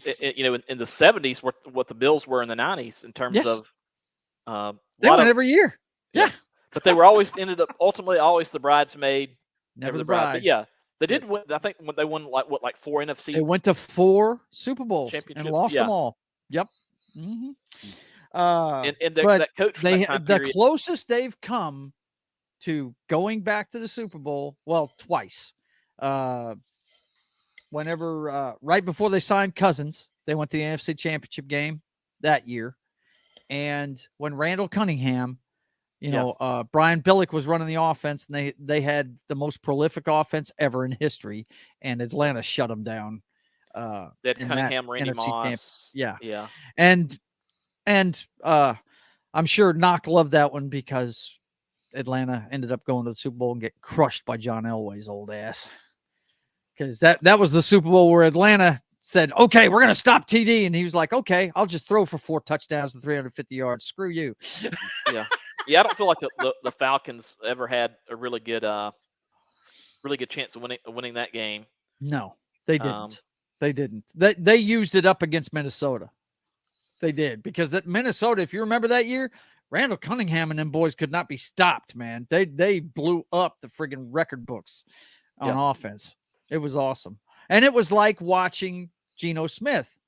in the 70s, what the Bills were in the 90s in terms of. They won every year. Yeah. But they were ended up ultimately always the bridesmaid. Never the bride. But yeah, they did win. I think when they won like 4 NFC. They went to 4 Super Bowls and lost them all. Yep. Mm-hmm. That coach from that time period, the closest they've come to going back to the Super Bowl, well, twice. Whenever right before they signed Cousins, they went to the NFC Championship game that year, and when Randall Cunningham, Brian Billick was running the offense, and they had the most prolific offense ever in history, and Atlanta shut them down. That Cunningham, Randy Moss, yeah, and I'm sure Noc loved that one because Atlanta ended up going to the Super Bowl and get crushed by John Elway's old ass. Because that was the Super Bowl where Atlanta said, okay, we're going to stop TD. And he was like, okay, I'll just throw for 4 touchdowns and 350 yards. Screw you. Yeah. I don't feel like the Falcons ever had a really good chance of winning that game. No, they didn't. They didn't. They used it up against Minnesota. They did. Because that Minnesota, if you remember that year, Randall Cunningham and them boys could not be stopped, man. They blew up the friggin' record books on offense. It was awesome. And it was like watching Geno Smith,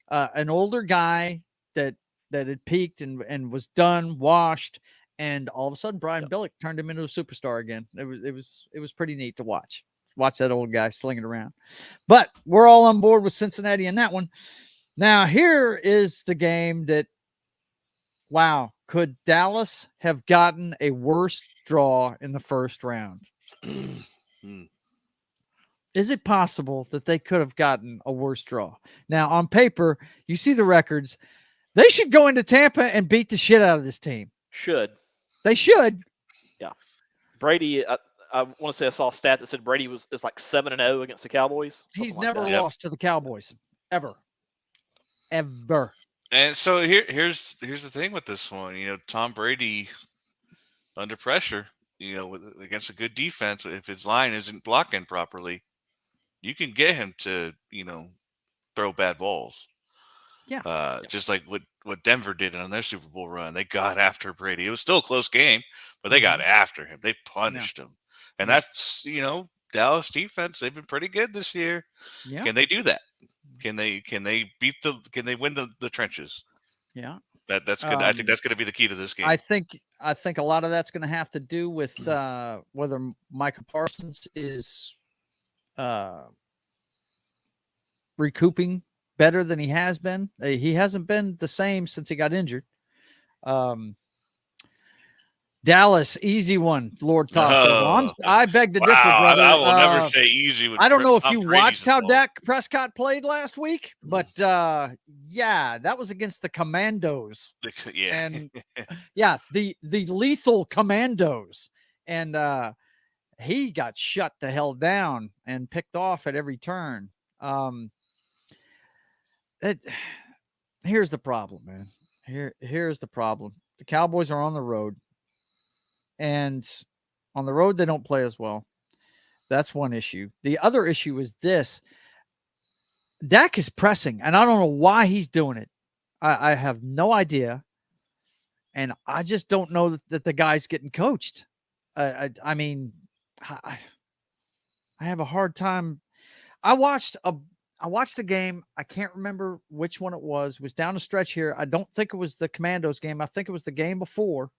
an older guy that had peaked and was done, washed, and all of a sudden Brian Billick turned him into a superstar again. It was pretty neat to watch that old guy slinging around. But we're all on board with Cincinnati in that one. Now, here is the game that, wow, could Dallas have gotten a worse draw in the first round? Is it possible that they could have gotten a worse draw? Now, on paper, you see the records. They should go into Tampa and beat the shit out of this team. They should. Yeah. Brady, I want to say I saw a stat that said Brady is like 7-0 against the Cowboys. He's never lost to the Cowboys. Ever. And so here's the thing with this one. Tom Brady under pressure, against a good defense, if his line isn't blocking properly, you can get him to, throw bad balls. Yeah. Just like what Denver did on their Super Bowl run. They got after Brady. It was still a close game, but they got after him. They punished him. And that's, Dallas defense, they've been pretty good this year. Yeah. Can they do that? Can they win the trenches? Yeah. That's good. I think that's going to be the key to this game. I think a lot of that's going to have to do with whether Micah Parsons is recouping better than he has been. He hasn't been the same since he got injured. Dallas, easy one. Lord Toss says, Oh. I beg to differ, Wow, brother. I will never say easy. With I don't know if Tom you Brady's watched how involved. Dak Prescott played last week, but yeah, that was against the Commandos. Yeah, And yeah, the lethal Commandos. And he got shut the hell down and picked off at every turn. Here's the problem, man. Here's the problem. The Cowboys are on the road, and on the road they don't play as well. That's one issue. The other issue is this. Dak is pressing, and I don't know why he's doing it. I have no idea, and I just don't know that the guy's getting coached. I mean, I have a hard time. I watched a game. I can't remember which one it was. It was down the stretch here. I don't think it was the Commandos game. I think it was the game before.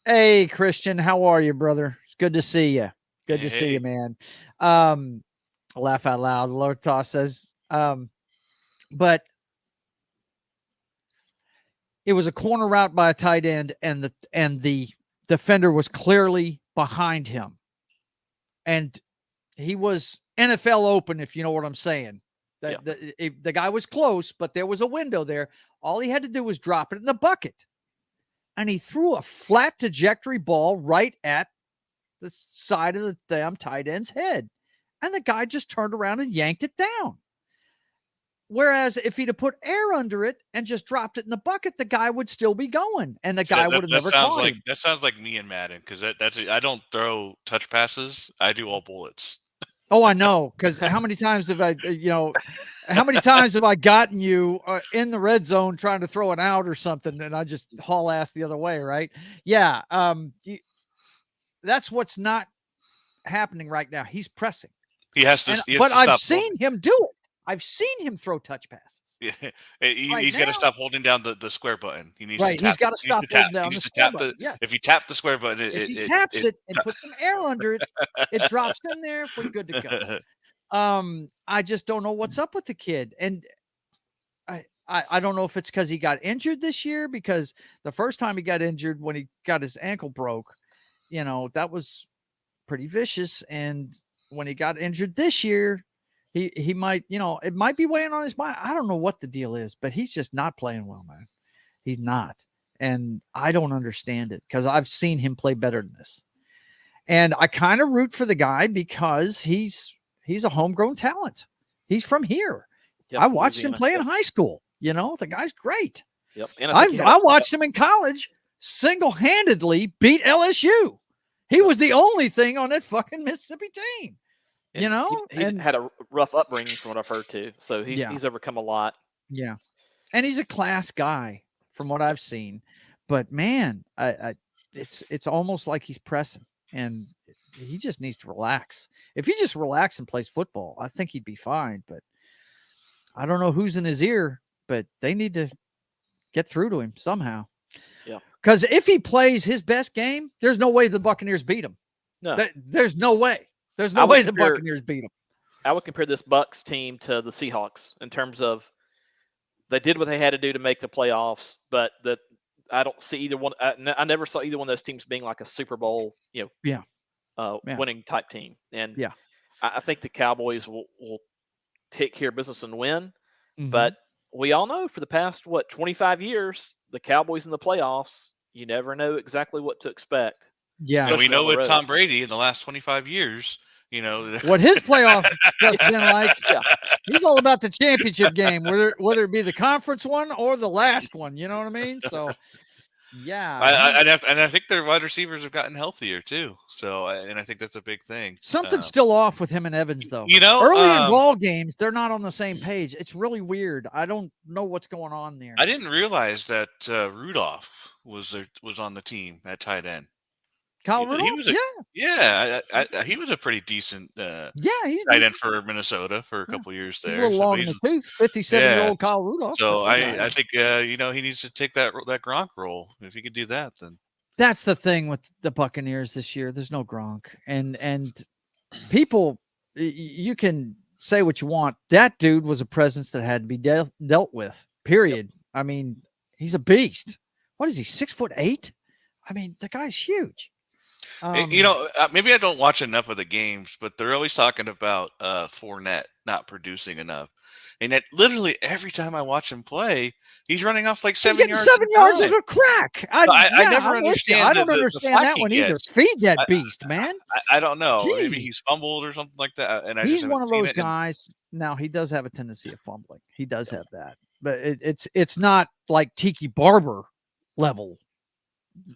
Hey, Christian, how are you, brother? It's good to see you. Good to see you, man. Laugh out loud. Lord Toss says, but it was a corner route by a tight end, and the defender was clearly behind him, and he was NFL open, if you know what I'm saying. The guy was close, but there was a window there. All he had to do was drop it in the bucket, and he threw a flat trajectory ball right at the side of the damn tight end's head, and the guy just turned around and yanked it down. Whereas if he'd have put air under it and just dropped it in the bucket, the guy would still be going, and the guy would have never caught him. That sounds like me and Madden, because that's I don't throw touch passes. I do all bullets. Oh, I know, because how many times have I gotten you in the red zone trying to throw it out or something, and I just haul ass the other way, right? Yeah, that's what's not happening right now. He's pressing. He has to. But I've seen him do it. I've seen him throw touch passes. Yeah, he's got to stop holding down the square button. He needs right. to tap, he's got to stop holding down the square button. Yeah. If you tap the square button, if he taps it and puts some air under it, it drops in there. We're good to go. I just don't know what's up with the kid, and I don't know if it's because he got injured this year, because the first time he got injured when he got his ankle broke, that was pretty vicious, and when he got injured this year, he might, it might be weighing on his mind. I don't know what the deal is, but he's just not playing well, man. He's not. And I don't understand it, because I've seen him play better than this. And I kind of root for the guy because he's a homegrown talent. He's from here. Yep, I watched him play in high school. The guy's great. Yep. And I watched him in college single-handedly beat LSU. He was the only thing on that fucking Mississippi team. He had a rough upbringing from what I've heard too. So he's overcome a lot. Yeah. And he's a class guy from what I've seen. But man, it's almost like he's pressing, and he just needs to relax. If he just relax and plays football, I think he'd be fine. But I don't know who's in his ear, but they need to get through to him somehow. Yeah. Because if he plays his best game, there's no way the Buccaneers beat him. No. There's no way. There's no way the Buccaneers beat him. I would compare this Bucs team to the Seahawks in terms of they did what they had to do to make the playoffs, but I don't see either one. I never saw either one of those teams being like a Super Bowl, winning type team. And I think the Cowboys will take care of business and win. Mm-hmm. But we all know for the past 25 years, the Cowboys in the playoffs, you never know exactly what to expect. Yeah, and we know with Tom Brady in the last 25 years, what his playoff stuff's been like. Yeah, he's all about the championship game, whether it be the conference one or the last one. You know what I mean? So, yeah. And I think their wide receivers have gotten healthier too. So, and I think that's a big thing. Something's still off with him and Evans, though. Early in ball games, they're not on the same page. It's really weird. I don't know what's going on there. I didn't realize that Rudolph was on the team at tight end. Kyle Rudolph? He was a pretty decent he's tight end for Minnesota for a couple years there. A little long in the tooth, 57-year-old Kyle Rudolph. So I think he needs to take that Gronk role. If he could do that, then that's the thing with the Buccaneers this year. There's no Gronk, and people, you can say what you want. That dude was a presence that had to be dealt with. Period. Yep. I mean, he's a beast. What is he? 6'8"? I mean, the guy's huge. Maybe I don't watch enough of the games, but they're always talking about Fournette not producing enough. And that literally every time I watch him play, he's running off like he's 7 getting yards. 7 yards at a of a crack. I never I'm with you. understand I don't the understand flack that he one either. gets. Feed that beast, man. I don't know. Maybe Jeez. he's fumbled or something like that. And I He's just one of haven't seen those it. And guys. Now he does have a tendency of fumbling. He does have that, but it's not like Tiki Barber level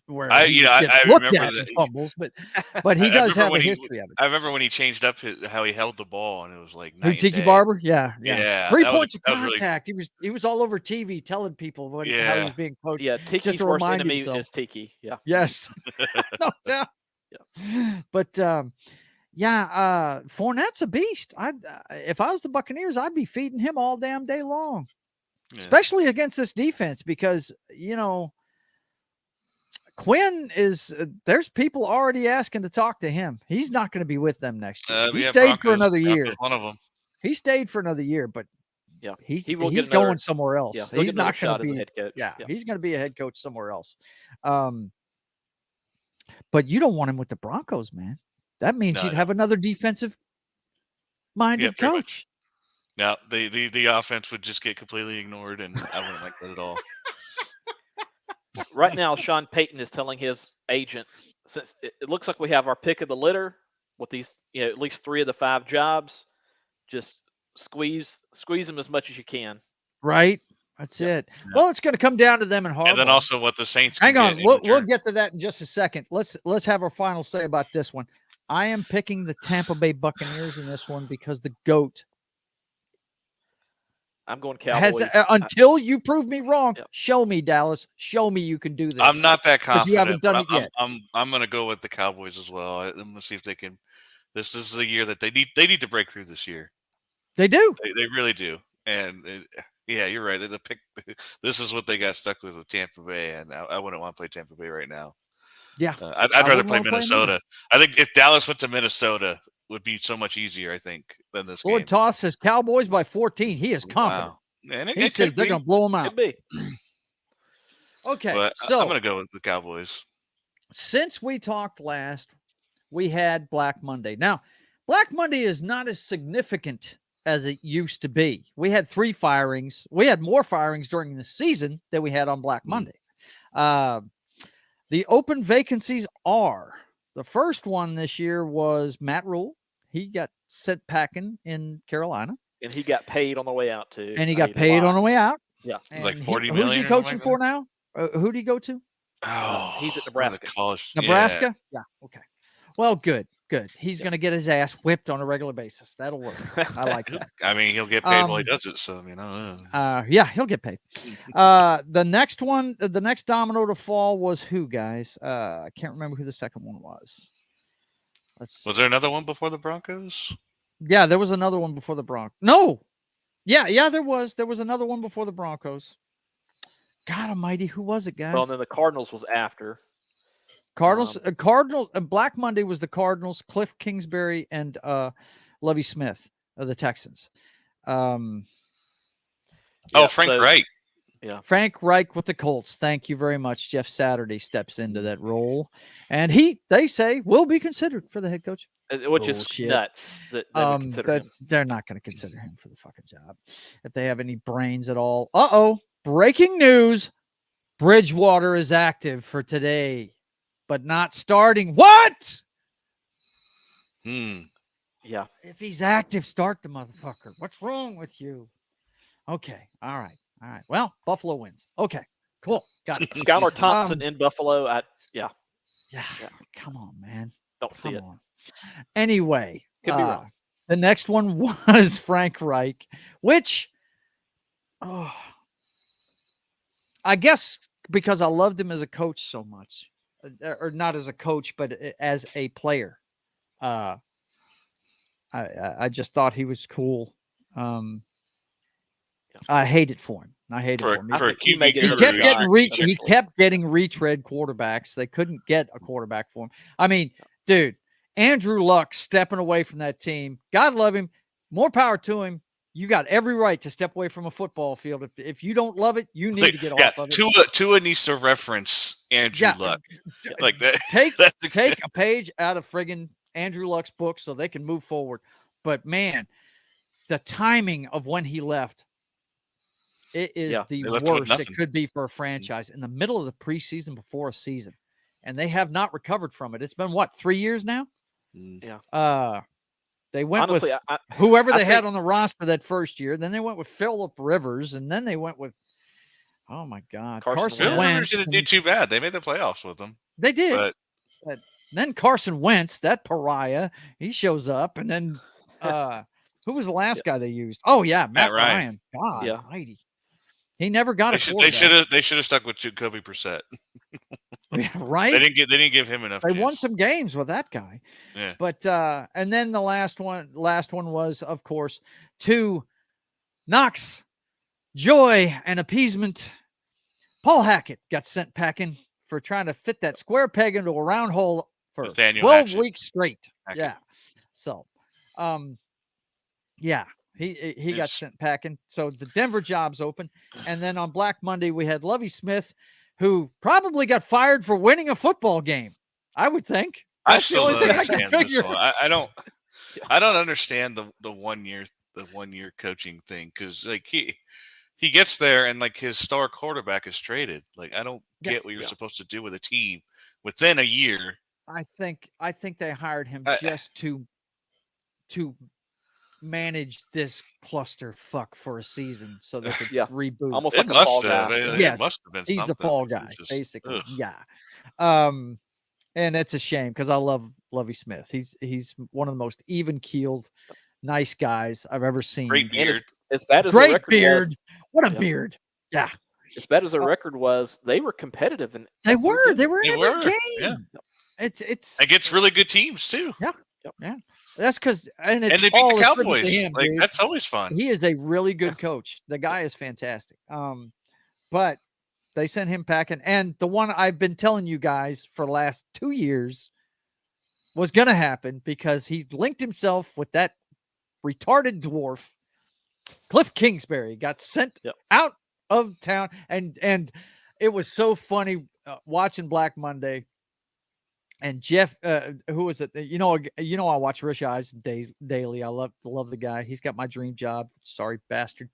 where I he gets I looked remember at that and fumbles, but he I does remember have a when history of it. I remember when he changed up how he held the ball, and it was like Who, night and Tiki day. Barber? Yeah. Yeah, 3 that was- points of that was really- contact. He was all over TV telling people how he Yeah. was being coached. Yeah, Tiki's to worst remind enemy himself. is Tiki. Yeah. Yes. No doubt. But Fournette's a beast. If I was the Buccaneers, I'd be feeding him all damn day long, especially against this defense, because Quinn is. There's people already asking to talk to him. He's not going to be with them next year. He stayed for another year. One of them. He stayed for another year, but Yeah, he's he will he's get another- going somewhere else. Yeah, he'll He's get another not going shot to as a be head coach. Yeah, he's going to be a head coach somewhere else. But you don't want him with the Broncos, man. That means you'd have another defensive minded pretty coach. much. No, the offense would just get completely ignored, and I wouldn't like that at all. Right now, Sean Payton is telling his agent, since it looks like we have our pick of the litter with these, at least 3 of the 5 jobs, just squeeze them as much as you can. Right? That's it. Yeah. Well, it's going to come down to them and Harbaugh. And then also what the Saints. Hang on, we'll get to that in just a second. Let's have our final say about this one. I am picking the Tampa Bay Buccaneers in this one because the GOAT. I'm going Cowboys. Until you prove me wrong, show me, Dallas. Show me you can do this. I'm not that confident. You haven't done it yet. I'm going to go with the Cowboys as well. I'm going to see if they can. This is the year that they need to break through this year. They do. They really do. And you're right. The pick. This is what they got stuck with Tampa Bay, and I wouldn't want to play Tampa Bay right now. Yeah, I'd rather play Minnesota. I think if Dallas went to Minnesota, would be so much easier, I think, than this game. Lord Toss says Cowboys by 14. He is confident. Wow. And he says they're going to blow them out. Could be. Okay, but so I'm going to go with the Cowboys. Since we talked last, we had Black Monday. Now, Black Monday is not as significant as it used to be. We had 3 firings. We had more firings during the season than we had on Black Monday. The open vacancies are, the first one this year was Matt Rule. He got sent packing in Carolina. And he got paid on the way out, too. And he got paid on the way out. Yeah. And like $40 million. Who's he coaching for now? Who did he go to? Oh, he's at Nebraska. College. Nebraska? Yeah. Okay. Well, good. He's going to get his ass whipped on a regular basis. That'll work. I like that. I mean, he'll get paid while he does it. So, I mean, I don't know. Yeah, he'll get paid. The next one, the next domino to fall was who, guys? I can't remember who the second one was. Was there another one before the Broncos? Yeah, there was another one before the Broncos. No. Yeah, there was. There was another one before the Broncos. God almighty, who was it, guys? Well, and then the Cardinals was after. Cardinals, Black Monday was the Cardinals, Cliff Kingsbury, and Lovie Smith of the Texans. Frank Reich. Yeah, Frank Reich with the Colts. Thank you very much. Jeff Saturday steps into that role, and they say will be considered for the head coach. Which is nuts that they would consider him. They're not going to consider him for the fucking job if they have any brains at all. Breaking news: Bridgewater is active for today, but not starting. What? Yeah. If he's active, start the motherfucker. What's wrong with you? Okay. All right. Well, Buffalo wins. Okay. Cool. Got it. Skylar Thompson in Buffalo. Yeah. Come on, man. Don't see it. Anyway, could be wrong. The next one was Frank Reich, which, I guess because I loved him as a coach so much, or not as a coach, but as a player. I just thought he was cool. I hated for him. He kept getting retread quarterbacks. They couldn't get a quarterback for him. I mean, dude, Andrew Luck stepping away from that team. God love him. More power to him. you got every right to step away from a football field. If you don't love it, you need to get off of it. Tua needs to reference Andrew Luck like that. Take a page out of friggin' Andrew Luck's book so they can move forward. But man, the timing of when he left, it is the worst it could be for a franchise in the middle of the preseason before a season. And they have not recovered from it. It's been 3 years now? Yeah. They went Honestly, with whoever they had on the roster that first year. Then they went with Phillip Rivers, and then they went with, oh my God, Carson Wentz. Didn't do too bad. They made the playoffs with them. They did. But then Carson Wentz, that pariah, he shows up, and then who was the last guy they used? Oh yeah, Matt Ryan. God, mighty. He never got a quarterback. They should have stuck with Jacoby Brissett. Right? They didn't give him enough. They won some games with that guy. Yeah. But and then the last one was, of course, to Noc's joy and appeasement. Paul Hackett got sent packing for trying to fit that square peg into a round hole for Nathaniel 12 Hackett. weeks straight. Hackett. Yeah. So he got sent packing. So the Denver job's open. And then on Black Monday, we had Lovie Smith, who probably got fired for winning a football game, I would think. That's the only thing I can figure. I don't understand the 1 year coaching thing, because like he gets there and like his star quarterback is traded. Like I don't get what you're supposed to do with a team within a year. I think they hired him just to manage this clusterfuck for a season so they could reboot. Almost like a fall guy. Yes, it must have been he's something. the fall guy, basically. Ugh. Yeah. And it's a shame because I love Lovie Smith. He's one of the most even-keeled, nice guys I've ever seen. Great beard. As bad as Great the record beard. was, What a beard. Yeah. As bad as their record was, they were competitive, and They were in every game. Yeah. It's against really good teams too. Yeah. That's because and they beat the Cowboys. That's always fun. He is a really good coach. The guy is fantastic. But they sent him packing. And the one I've been telling you guys for the last 2 years was going to happen because he linked himself with that retarded dwarf. Cliff Kingsbury got sent out of town. And it was so funny watching Black Monday. And Jeff, who was it? You know, I watch Rich Eisen daily. I love the guy. He's got my dream job. Sorry, bastard.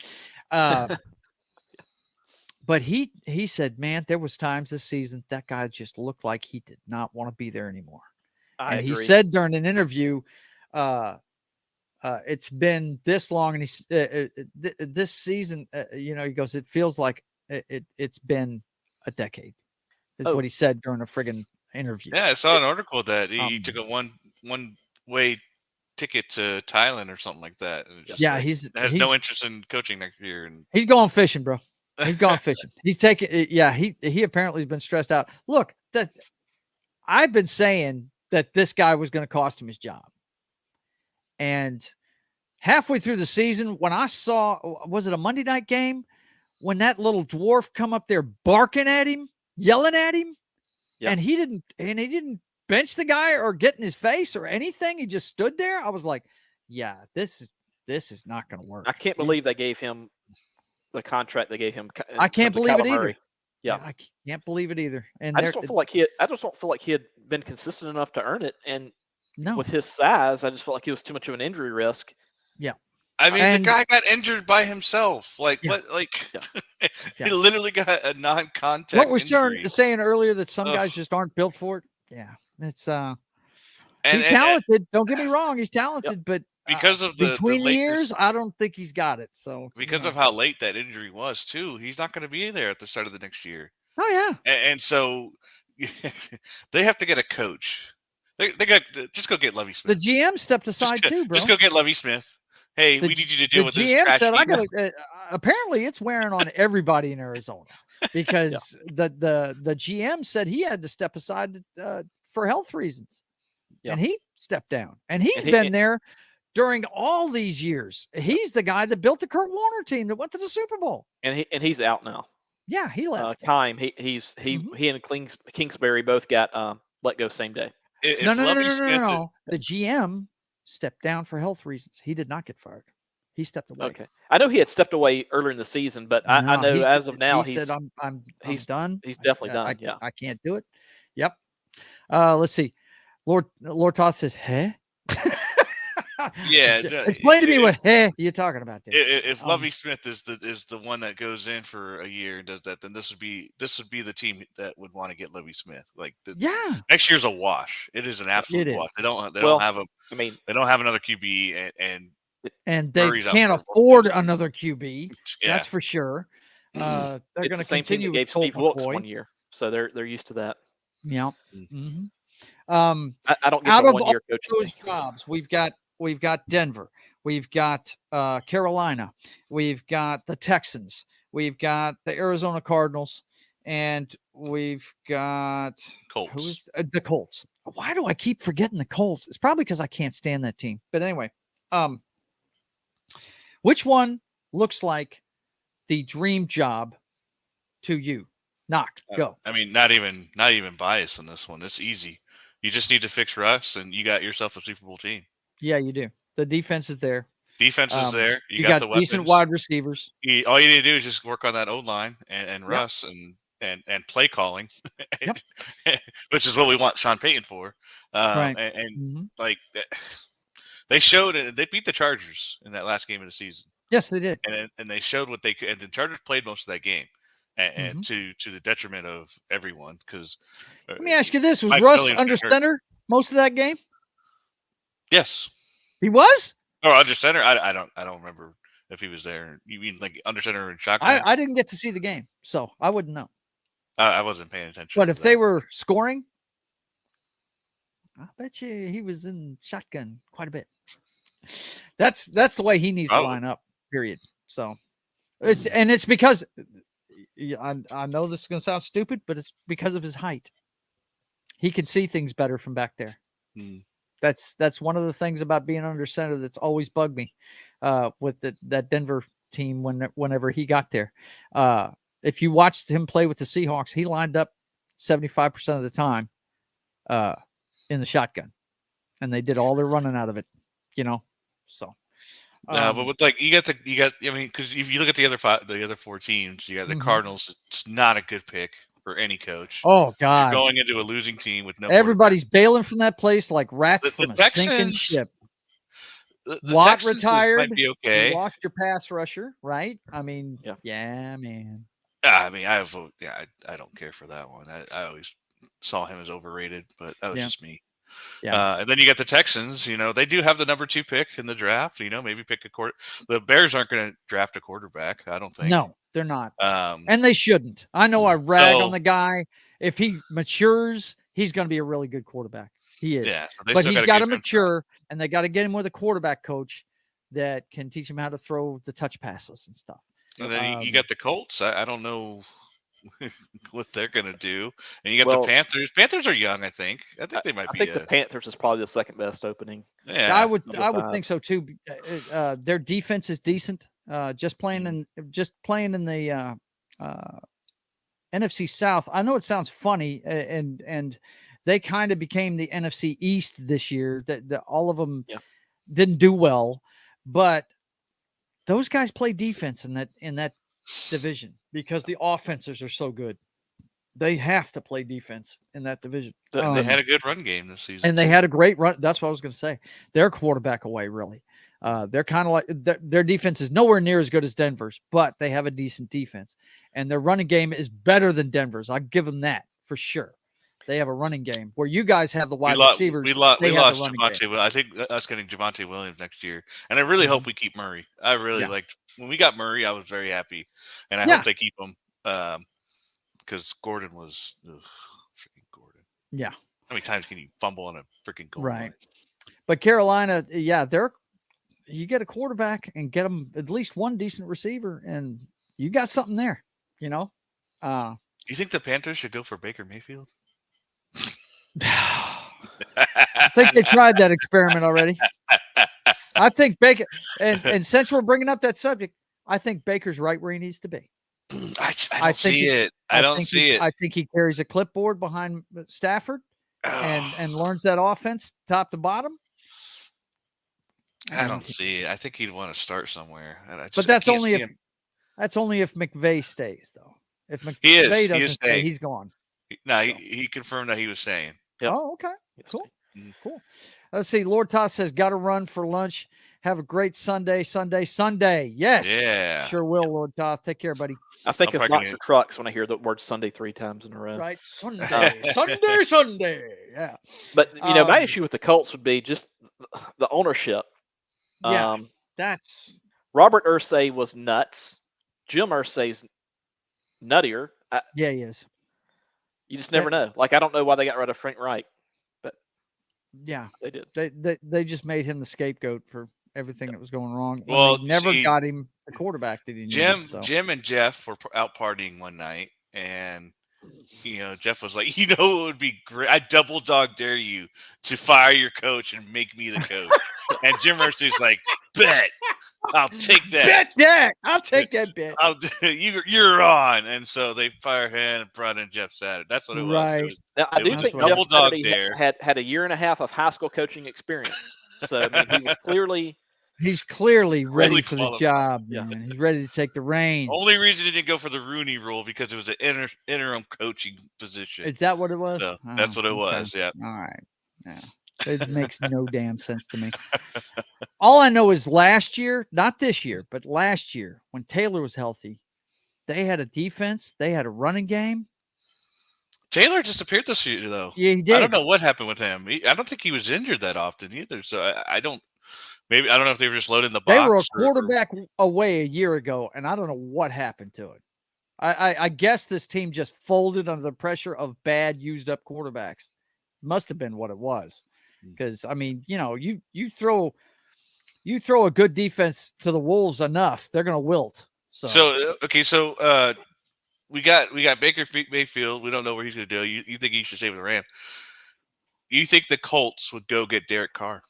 But he said, man, there was times this season that guy just looked like he did not want to be there anymore. I agree. He said during an interview, it's been this long, and he's this season, he goes, it feels like it's been a decade. Is what he said during a friggin' interview. Yeah, I saw an article that he took a one-way ticket to Thailand or something like that. He has no interest in coaching next year, and he's going fishing, bro. He's gone fishing. He's taking it. Yeah, he apparently has been stressed out. Look, I've been saying that this guy was going to cost him his job, and halfway through the season, when I saw, was it a Monday night game, when that little dwarf come up there barking at him, yelling at him. And he didn't bench the guy or get in his face or anything. He just stood there. I was like, yeah, this is not going to work. I can't believe they gave him the contract they gave him. I can't believe it either. Yeah, I can't believe it either. And I just don't feel like he had been consistent enough to earn it. And no, with his size, I just felt like he was too much of an injury risk. Yeah. I mean, the guy got injured by himself. Like what? Like he literally got a non-contact. What was injury. saying earlier that some guys just aren't built for it. Yeah, it's he's talented. Don't get me wrong, he's talented, but because of between the years, I don't think he's got it. So because of how late that injury was, too, he's not going to be there at the start of the next year. Oh yeah, and so they have to get a coach. They got just go get Lovie Smith. The GM stepped aside too, bro. Just go get Lovie Smith. Hey, we need you to deal with this. The GM said, "I got." Apparently, it's wearing on everybody in Arizona because the GM said he had to step aside for health reasons, and he stepped down. And he's been there during all these years. He's the guy that built the Kurt Warner team that went to the Super Bowl. And he's out now. Yeah, he left. He and Kingsbury both got let go same day. No. The GM stepped down for health reasons. He did not get fired. He stepped away. Okay. I know he had stepped away earlier in the season, but I No, know he as said- of now he said, I'm he's done. he's definitely I, done. Yeah. I can't do it. Yep. Let's see. Lord Toth says, "Hey." Yeah, Explain to me what "hey" you're talking about there. If Lovie Smith is the one that goes in for a year and does that, then this would be the team that would want to get Lovie Smith. Like Yeah. next year's a wash. It is an absolute is. wash. They don't Well, have a I mean, they don't have another QB And they Murray's out can't for a afford season. another QB. Yeah. That's for sure. They're it's going the to same team continue that with gave Colt Steve Wilkes McCoy. 1 year, so they're used to that. Yeah. Mm. I don't get Out the of 1 year coaching those thing. jobs, we've got Denver, we've got Carolina, we've got the Texans, we've got the Arizona Cardinals, and we've got Colts. The Colts. Why do I keep forgetting the Colts? It's probably because I can't stand that team. But anyway, which one looks like the dream job to you? Noc, go. I mean, not even bias on this one. It's easy. You just need to fix Russ, and you got yourself a Super Bowl team. Yeah, you do. The defense is there. Defense is there. You got the decent weapons. wide receivers. All you need to do is just work on that O-line and Russ and play calling, Yep. which is what we want Sean Payton for. Right. And like they showed it. They beat the Chargers in that last game of the season. Yes, they did. And they showed what they could. And the Chargers played most of that game, and to the detriment of everyone. Because let me ask you this: was Mike Russ Williams under got hurt. center most of that game? Yes. He was. Oh, under center. I don't remember if he was there. You mean like under center and shotgun? I didn't get to see the game, so I wouldn't know. I wasn't paying attention. But to if that. they were scoring, I bet you he was in shotgun quite a bit. That's the way he needs to line up. Period. So, it's because I know this is going to sound stupid, but it's because of his height. He can see things better from back there. That's one of the things about being under center that's always bugged me with that Denver team whenever he got there. If you watched him play with the Seahawks, he lined up 75% of the time in the shotgun, and they did all their running out of it, So, but with you got. I mean, because if you look at the other 4 teams, you got the Cardinals. It's not a good pick for any coach. Oh God, you're going into a losing team with no. Everybody's bailing from that place like rats from a sinking ship. The Watt Texans retired. Might be okay. You lost your pass rusher, right? I mean, yeah man. I mean, I don't care for that one. I always saw him as overrated, but that was just me. Yeah. And then you got the Texans. They do have the number 2 pick in the draft. Maybe pick a quarter. The Bears aren't going to draft a quarterback. I don't think. No, they're not. And they shouldn't. I know I rag on the guy. If he matures, he's going to be a really good quarterback. He is. Yeah, but he's got to mature, and they got to get him with a quarterback coach that can teach him how to throw the touch passes and stuff. And then you got the Colts. I don't know what they're going to do. And you got the Panthers. Panthers are young, I think. I think they might be. I think the Panthers is probably the second best opening. Yeah, I would think so too. Their defense is decent. Just playing in the NFC South. I know it sounds funny, and they kind of became the NFC East this year. That all of them didn't do well, but those guys play defense in that division because the offenses are so good. They have to play defense in that division. They had a good run game this season, and they had a great run. That's what I was going to say. They're quarterback away, really. They're kind of like their defense is nowhere near as good as Denver's, but they have a decent defense, and their running game is better than Denver's. I give them that for sure. They have a running game where you guys have the wide receivers. We lost Javonte. I think us getting Javonte Williams next year, and I really hope we keep Murray. I really liked when we got Murray. I was very happy, and I hope they keep him because Gordon was freaking Gordon. Yeah, how many times can you fumble on a freaking goal right? line? But Carolina, you get a quarterback and get them at least one decent receiver, and you got something there. You think the Panthers should go for Baker Mayfield? I think they tried that experiment already. I think Baker, and since we're bringing up that subject, I think Baker's right where he needs to be. I don't see it. I think he carries a clipboard behind Stafford and learns that offense top to bottom. I don't see it. I think he'd want to start somewhere. But that's only if McVay stays, though. If He is. McVay He is doesn't stay, staying. he's gone. No, So. he confirmed that he was staying. Yep. Oh, okay. Yes, Cool. Steve. Cool. Let's see. Lord Todd says, got to run for lunch. Have a great Sunday. Yes. Yeah. Sure will, Lord Todd. Take care, buddy. I think I'm of probably monster trucks when I hear the word Sunday 3 times in a row. Right. Sunday. Yeah. But my issue with the Colts would be just the ownership. Yeah. That's Robert Irsay was nuts. Jim Irsay's nuttier. he is. You just never know. Like, I don't know why they got rid of Frank Reich, but yeah, they did. They just made him the scapegoat for everything that was going wrong. Well, they never got him the quarterback that he needed. Jim and Jeff were out partying one night, and Jeff was like, it would be great. I double dog dare you to fire your coach and make me the coach. And Jim Irsay's like, bet. I'll take that. Bet that. I'll take that bet. You're on. And so they fired him and brought in Jeff Saturday. That's what it was. Right. Now, I do think double Jeff dog Saturday dare. had a year and a half of high school coaching experience. So he was clearly He's clearly ready for the qualified. job. Yeah. Man. He's ready to take the reins. Only reason he didn't go for the Rooney rule because it was an interim coaching position. Is that what it was? So that's what it was. Yeah. All right. Yeah. It makes no damn sense to me. All I know is last year, not this year, but last year when Taylor was healthy, they had a defense, they had a running game. Taylor disappeared this year, though. Yeah, he did. I don't know what happened with him. I don't think he was injured that often either. So I don't. Maybe I don't know if they were just loading the box. They were a quarterback away a year ago, and I don't know what happened to it. I guess this team just folded under the pressure of bad, used-up quarterbacks. Must have been what it was. Because I mean, you throw a good defense to the Wolves enough, they're going to wilt. So we got Baker Mayfield. We don't know where he's going to do. You think he should stay with the Rams? You think the Colts would go get Derek Carr?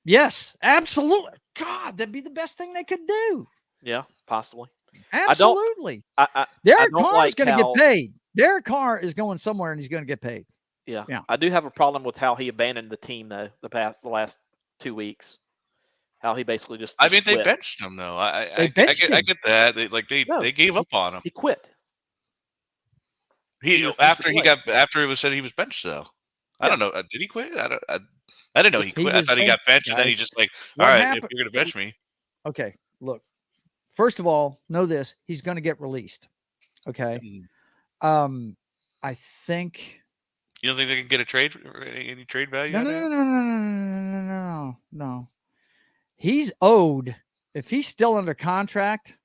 Yes, absolutely. God, that'd be the best thing they could do. Yeah, possibly. Absolutely. Derek Carr is going to get paid. Derek Carr is going somewhere, and he's going to get paid. Yeah. I do have a problem with how he abandoned the team though. The last 2 weeks, how he basically just. I mean, quit. they benched him though. I They benched get him. that. They gave up on him. He quit. After it was said he was benched though. I don't know. Did he quit? I didn't know he quit. I thought he got benched, and then he just like, all right, if you're gonna bench me. Okay, look. First of all, know this: he's going to get released. Okay. I think. You don't think they can get any trade value? No. He's owed. If he's still under contract,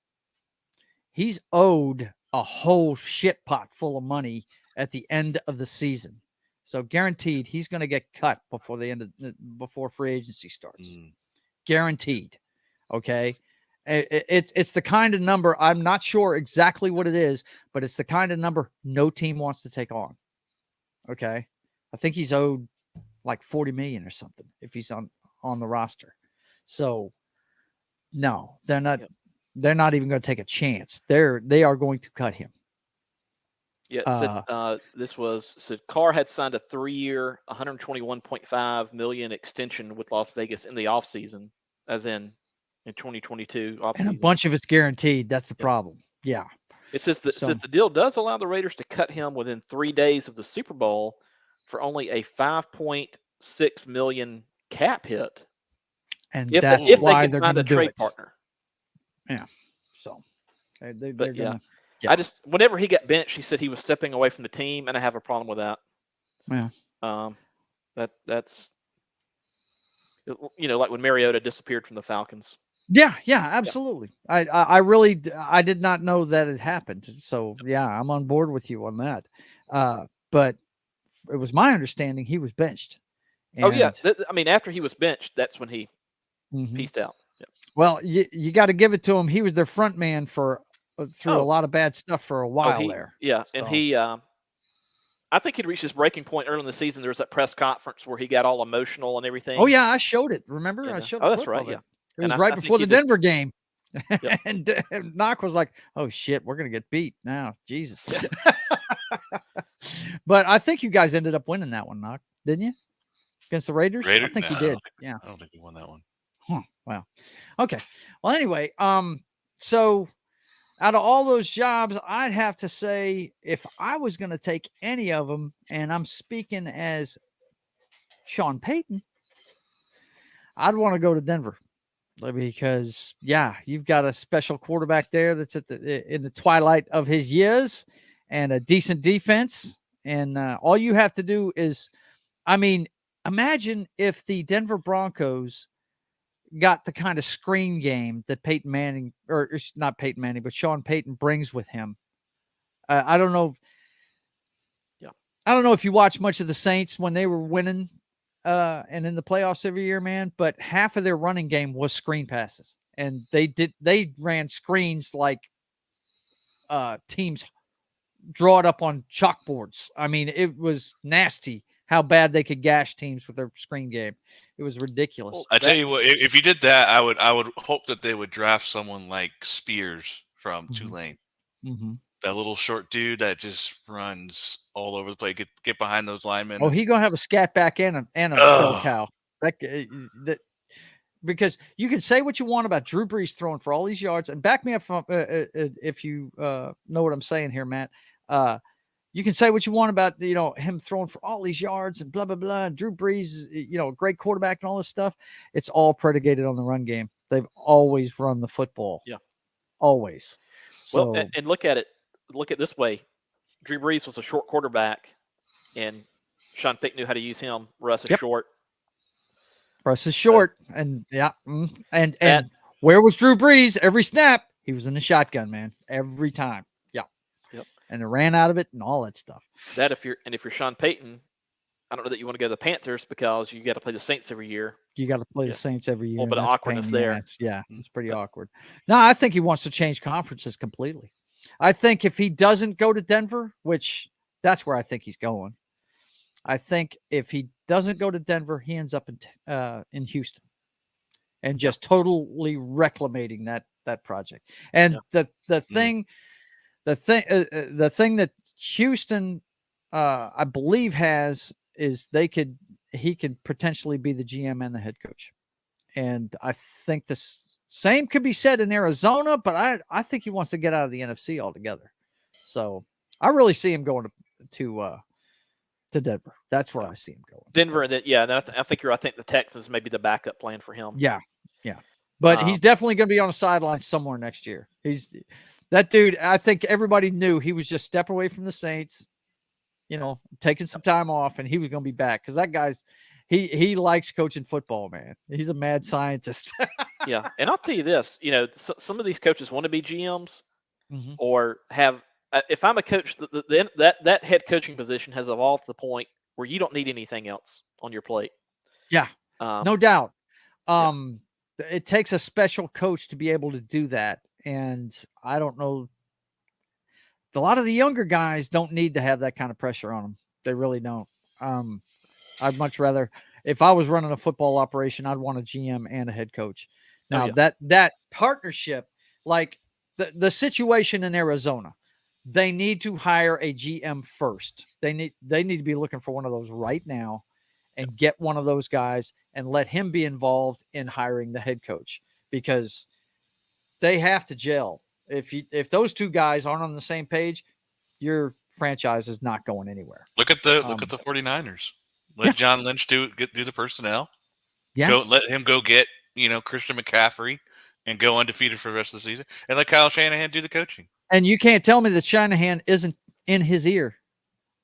he's owed a whole shit pot full of money at the end of the season. So guaranteed, he's going to get cut before free agency starts. Guaranteed. Okay. It's the kind of number, I'm not sure exactly what it is, but it's the kind of number no team wants to take on. Okay. I think he's owed like $40 million or something if he's on the roster. So no, they're not even going to take a chance. They are going to cut him. Yeah. Carr had signed a 3-year, $121.5 million extension with Las Vegas in the offseason, as in 2022 offseason. And a bunch of it's guaranteed. That's the problem. Yeah. It says the deal does allow the Raiders to cut him within 3 days of the Super Bowl for only a $5.6 million cap hit. And that's why they're going to do trade it. Partner. Yeah. So, they're yeah. I just, whenever he got benched, he said he was stepping away from the team, and I have a problem with that. Yeah. That's like when Mariota disappeared from the Falcons. Yeah, absolutely. Yeah. I did not know that it happened. So yeah, I'm on board with you on that. But it was my understanding he was benched. After he was benched, that's when he pieced out. Yeah. Well, you got to give it to him. He was their front man through a lot of bad stuff for a while there. Yeah, so. And he, I think he'd reached his breaking point early in the season. There was that press conference where he got all emotional and everything. Oh yeah, I showed it. Remember, I showed. That's right. Yeah, it was right before the Denver game, and Noc was like, "Oh shit, we're gonna get beat now." Jesus. But I think you guys ended up winning that one, Noc, didn't you? Against the Raiders? I think you did. I don't think we won that one. Wow. Okay. Well, anyway, so out of all those jobs, I'd have to say if I was going to take any of them, and I'm speaking as Sean Payton, I'd want to go to Denver because, yeah, you've got a special quarterback there that's in the twilight of his years and a decent defense. And all you have to do is, imagine if the Denver Broncos got the kind of screen game that Peyton Manning, or it's not Peyton Manning, but Sean Payton brings with him. I don't know. Yeah. I don't know if you watch much of the Saints when they were winning and in the playoffs every year, man, but half of their running game was screen passes. And they ran screens like teams draw it up on chalkboards. I mean, it was nasty how bad they could gash teams with their screen game. It was ridiculous. Well, I tell you what, if you did that, I would hope that they would draft someone like Spears from Tulane. Mm-hmm. That little short dude that just runs all over the place. Get behind those linemen. Oh, he gonna have a scat back and a bell cow. Because you can say what you want about Drew Brees throwing for all these yards, and back me up if you know what I'm saying here, Matt. You can say what you want about him throwing for all these yards and blah blah blah. And Drew Brees, great quarterback and all this stuff. It's all predicated on the run game. They've always run the football. Yeah, always. So, well, and look at it. Look at it this way: Drew Brees was a short quarterback, and Sean Payton knew how to use him. Russ is short. Russ is short, and and where was Drew Brees? Every snap, he was in the shotgun, man. Every time. Yep. And they ran out of it and all that stuff. That if you're Sean Payton, I don't know that you want to go to the Panthers because you got to play the Saints every year. You got to play the Saints every year. A little bit of awkwardness there. It's pretty awkward. No, I think he wants to change conferences completely. I think if he doesn't go to Denver, which that's where I think he's going. I think if he doesn't go to Denver, he ends up in Houston and just totally reclamating that project. And the thing that Houston, I believe, has is he could potentially be the GM and the head coach. And I think the same could be said in Arizona, but I think he wants to get out of the NFC altogether. So I really see him going to Denver. That's where I see him going. Denver, and then I think the Texans may be the backup plan for him. Yeah. But he's definitely going to be on a sideline somewhere next year. That dude, I think everybody knew he was just stepping away from the Saints, taking some time off, and he was going to be back because that guy's he likes coaching football, man. He's a mad scientist. Yeah, and I'll tell you this, some of these coaches want to be GMs or have. If I'm a coach, that head coaching position has evolved to the point where you don't need anything else on your plate. Yeah, no doubt. It takes a special coach to be able to do that. And I don't know. A lot of the younger guys don't need to have that kind of pressure on them. They really don't. I'd much rather, if I was running a football operation, I'd want a GM and a head coach. Now that partnership, like the situation in Arizona, they need to hire a GM first. They need to be looking for one of those right now and get one of those guys and let him be involved in hiring the head coach because they have to gel. If those two guys aren't on the same page, your franchise is not going anywhere. Look at the 49ers. Let John Lynch do the personnel. Yeah. Let him go get Christian McCaffrey and go undefeated for the rest of the season, and let Kyle Shanahan do the coaching. And you can't tell me that Shanahan isn't in his ear.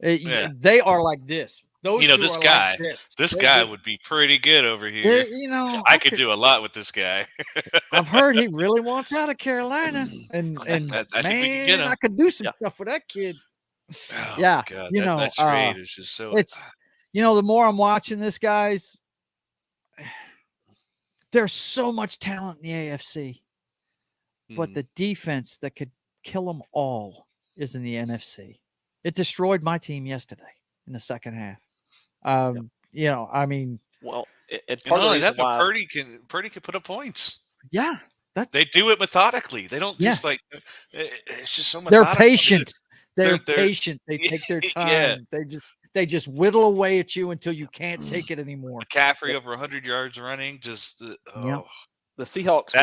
They are like this. This guy. Like this guy would be pretty good over here. I could do a lot with this guy. I've heard he really wants out of Carolina, and I think we can get him. I could do some stuff with that kid. Oh, yeah, God, that trade is just so. It's the more I'm watching this, guys. There's so much talent in the AFC, but the defense that could kill them all is in the NFC. It destroyed my team yesterday in the second half. Well, and not only that, but Purdy can put up points. Yeah, they do it methodically. They don't just it's just so methodical. They're patient. They're patient. They take their time. They just whittle away at you until you can't take it anymore. McCaffrey over 100 yards running. Just Yeah. The Seahawks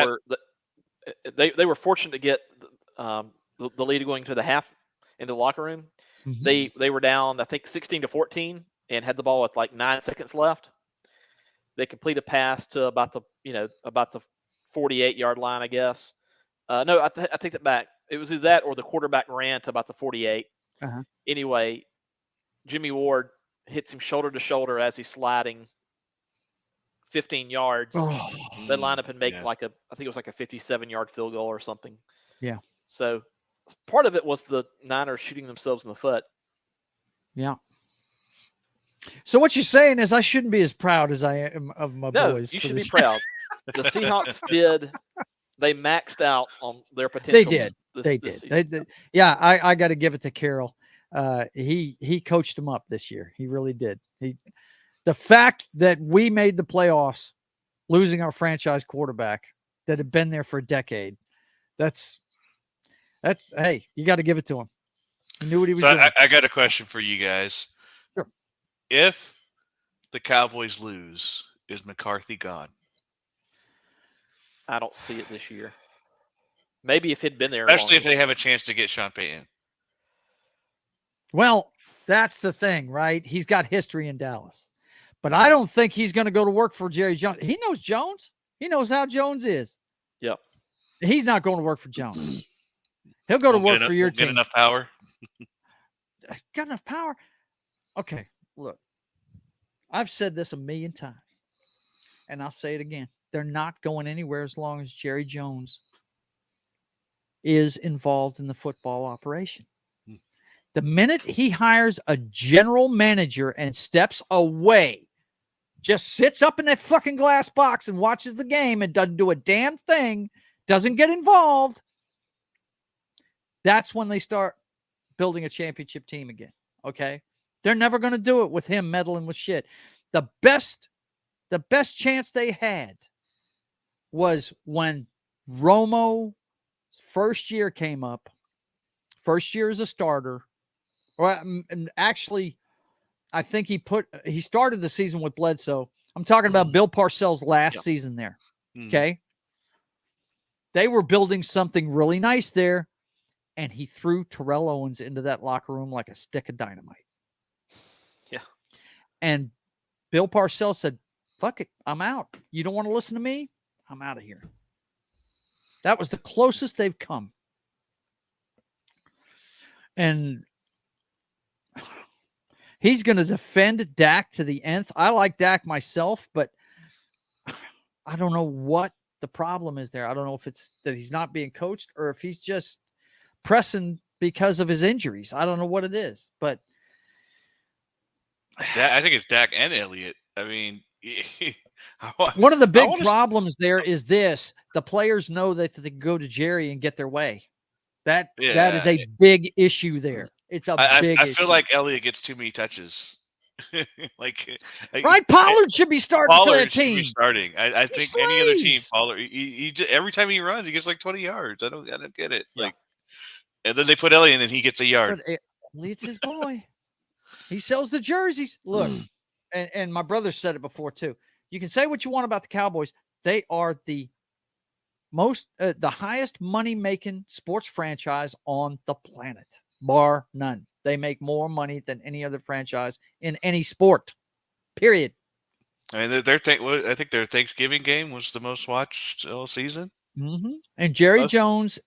they were fortunate to get the lead going to the half into the locker room. Mhm. They were down, I think, 16-14 and had the ball with like 9 seconds left. They complete a pass to about the 48-yard line, I guess. No, I take that back. It was either that or the quarterback ran to about the 48. Uh-huh. Anyway, Jimmy Ward hits him shoulder to shoulder as he's sliding 15 yards. Oh, They line up and make Yeah. I think it was like a 57-yard field goal or something. Yeah. So part of it was the Niners shooting themselves in the foot. yeah. So what you're saying is I shouldn't be as proud as I am of my No, boys. you for should be this. proud. The Seahawks they maxed out on their potential. They did. This They season. did. Yeah, I got to give it to Carroll. He coached them up this year. He really did. The fact that we made the playoffs, losing our franchise quarterback that had been there for a decade, that's hey, you got to give it to him. He knew what he was So doing. I got a question for you guys. Sure. If the Cowboys lose, is McCarthy gone? I don't see it this year. Maybe if he'd been there, Especially if longer. they have a chance to get Sean Payton. Well, that's the thing, right? He's got history in Dallas. But I don't think he's going to go to work for Jerry Jones. He knows Jones. He knows how Jones is. Yep. He's not going to work for Jones. He'll go to work for your Get team. enough power. Got enough power? Okay, look. I've said this a million times, and I'll say it again. They're not going anywhere as long as Jerry Jones is involved in the football operation. The minute he hires a general manager and steps away, just sits up in that fucking glass box and watches the game and doesn't do a damn thing, doesn't get involved, that's when they start building a championship team again. Okay? They're never going to do it with him meddling with shit. The best chance they had was when Romo's first year came up, first year as a starter. And actually, I think he started the season with Bledsoe. I'm talking about Bill Parcells' last season there. Okay. They were building something really nice there, and he threw Terrell Owens into that locker room like a stick of dynamite. Yeah. And Bill Parcells said, fuck it, I'm out. You don't want to listen to me? I'm out of here. That was the closest they've come. And he's going to defend Dak to the nth. I like Dak myself, but I don't know what the problem is there. I don't know if it's that he's not being coached or if he's just pressing because of his injuries. I don't know what it is, but I think it's Dak and Elliott. I mean, one of the big problems there is this: the players know that they can go to Jerry and get their way. That is a big issue there. It's a big issue. I feel like Elliott gets too many touches. Right, Pollard should be starting for that team. Should be starting. I think any other team, Pollard. He just, every time he runs, he gets like 20 yards. I don't get it. Yeah. Like, and then they put Elliott in, and he gets a yard. But Elliott's his boy. He sells the jerseys. Look, and my brother said it before too. You can say what you want about the Cowboys. They are the highest money-making sports franchise on the planet, bar none. They make more money than any other franchise in any sport, period. I mean, I think their Thanksgiving game was the most watched all season. Mm-hmm. And Jerry Jones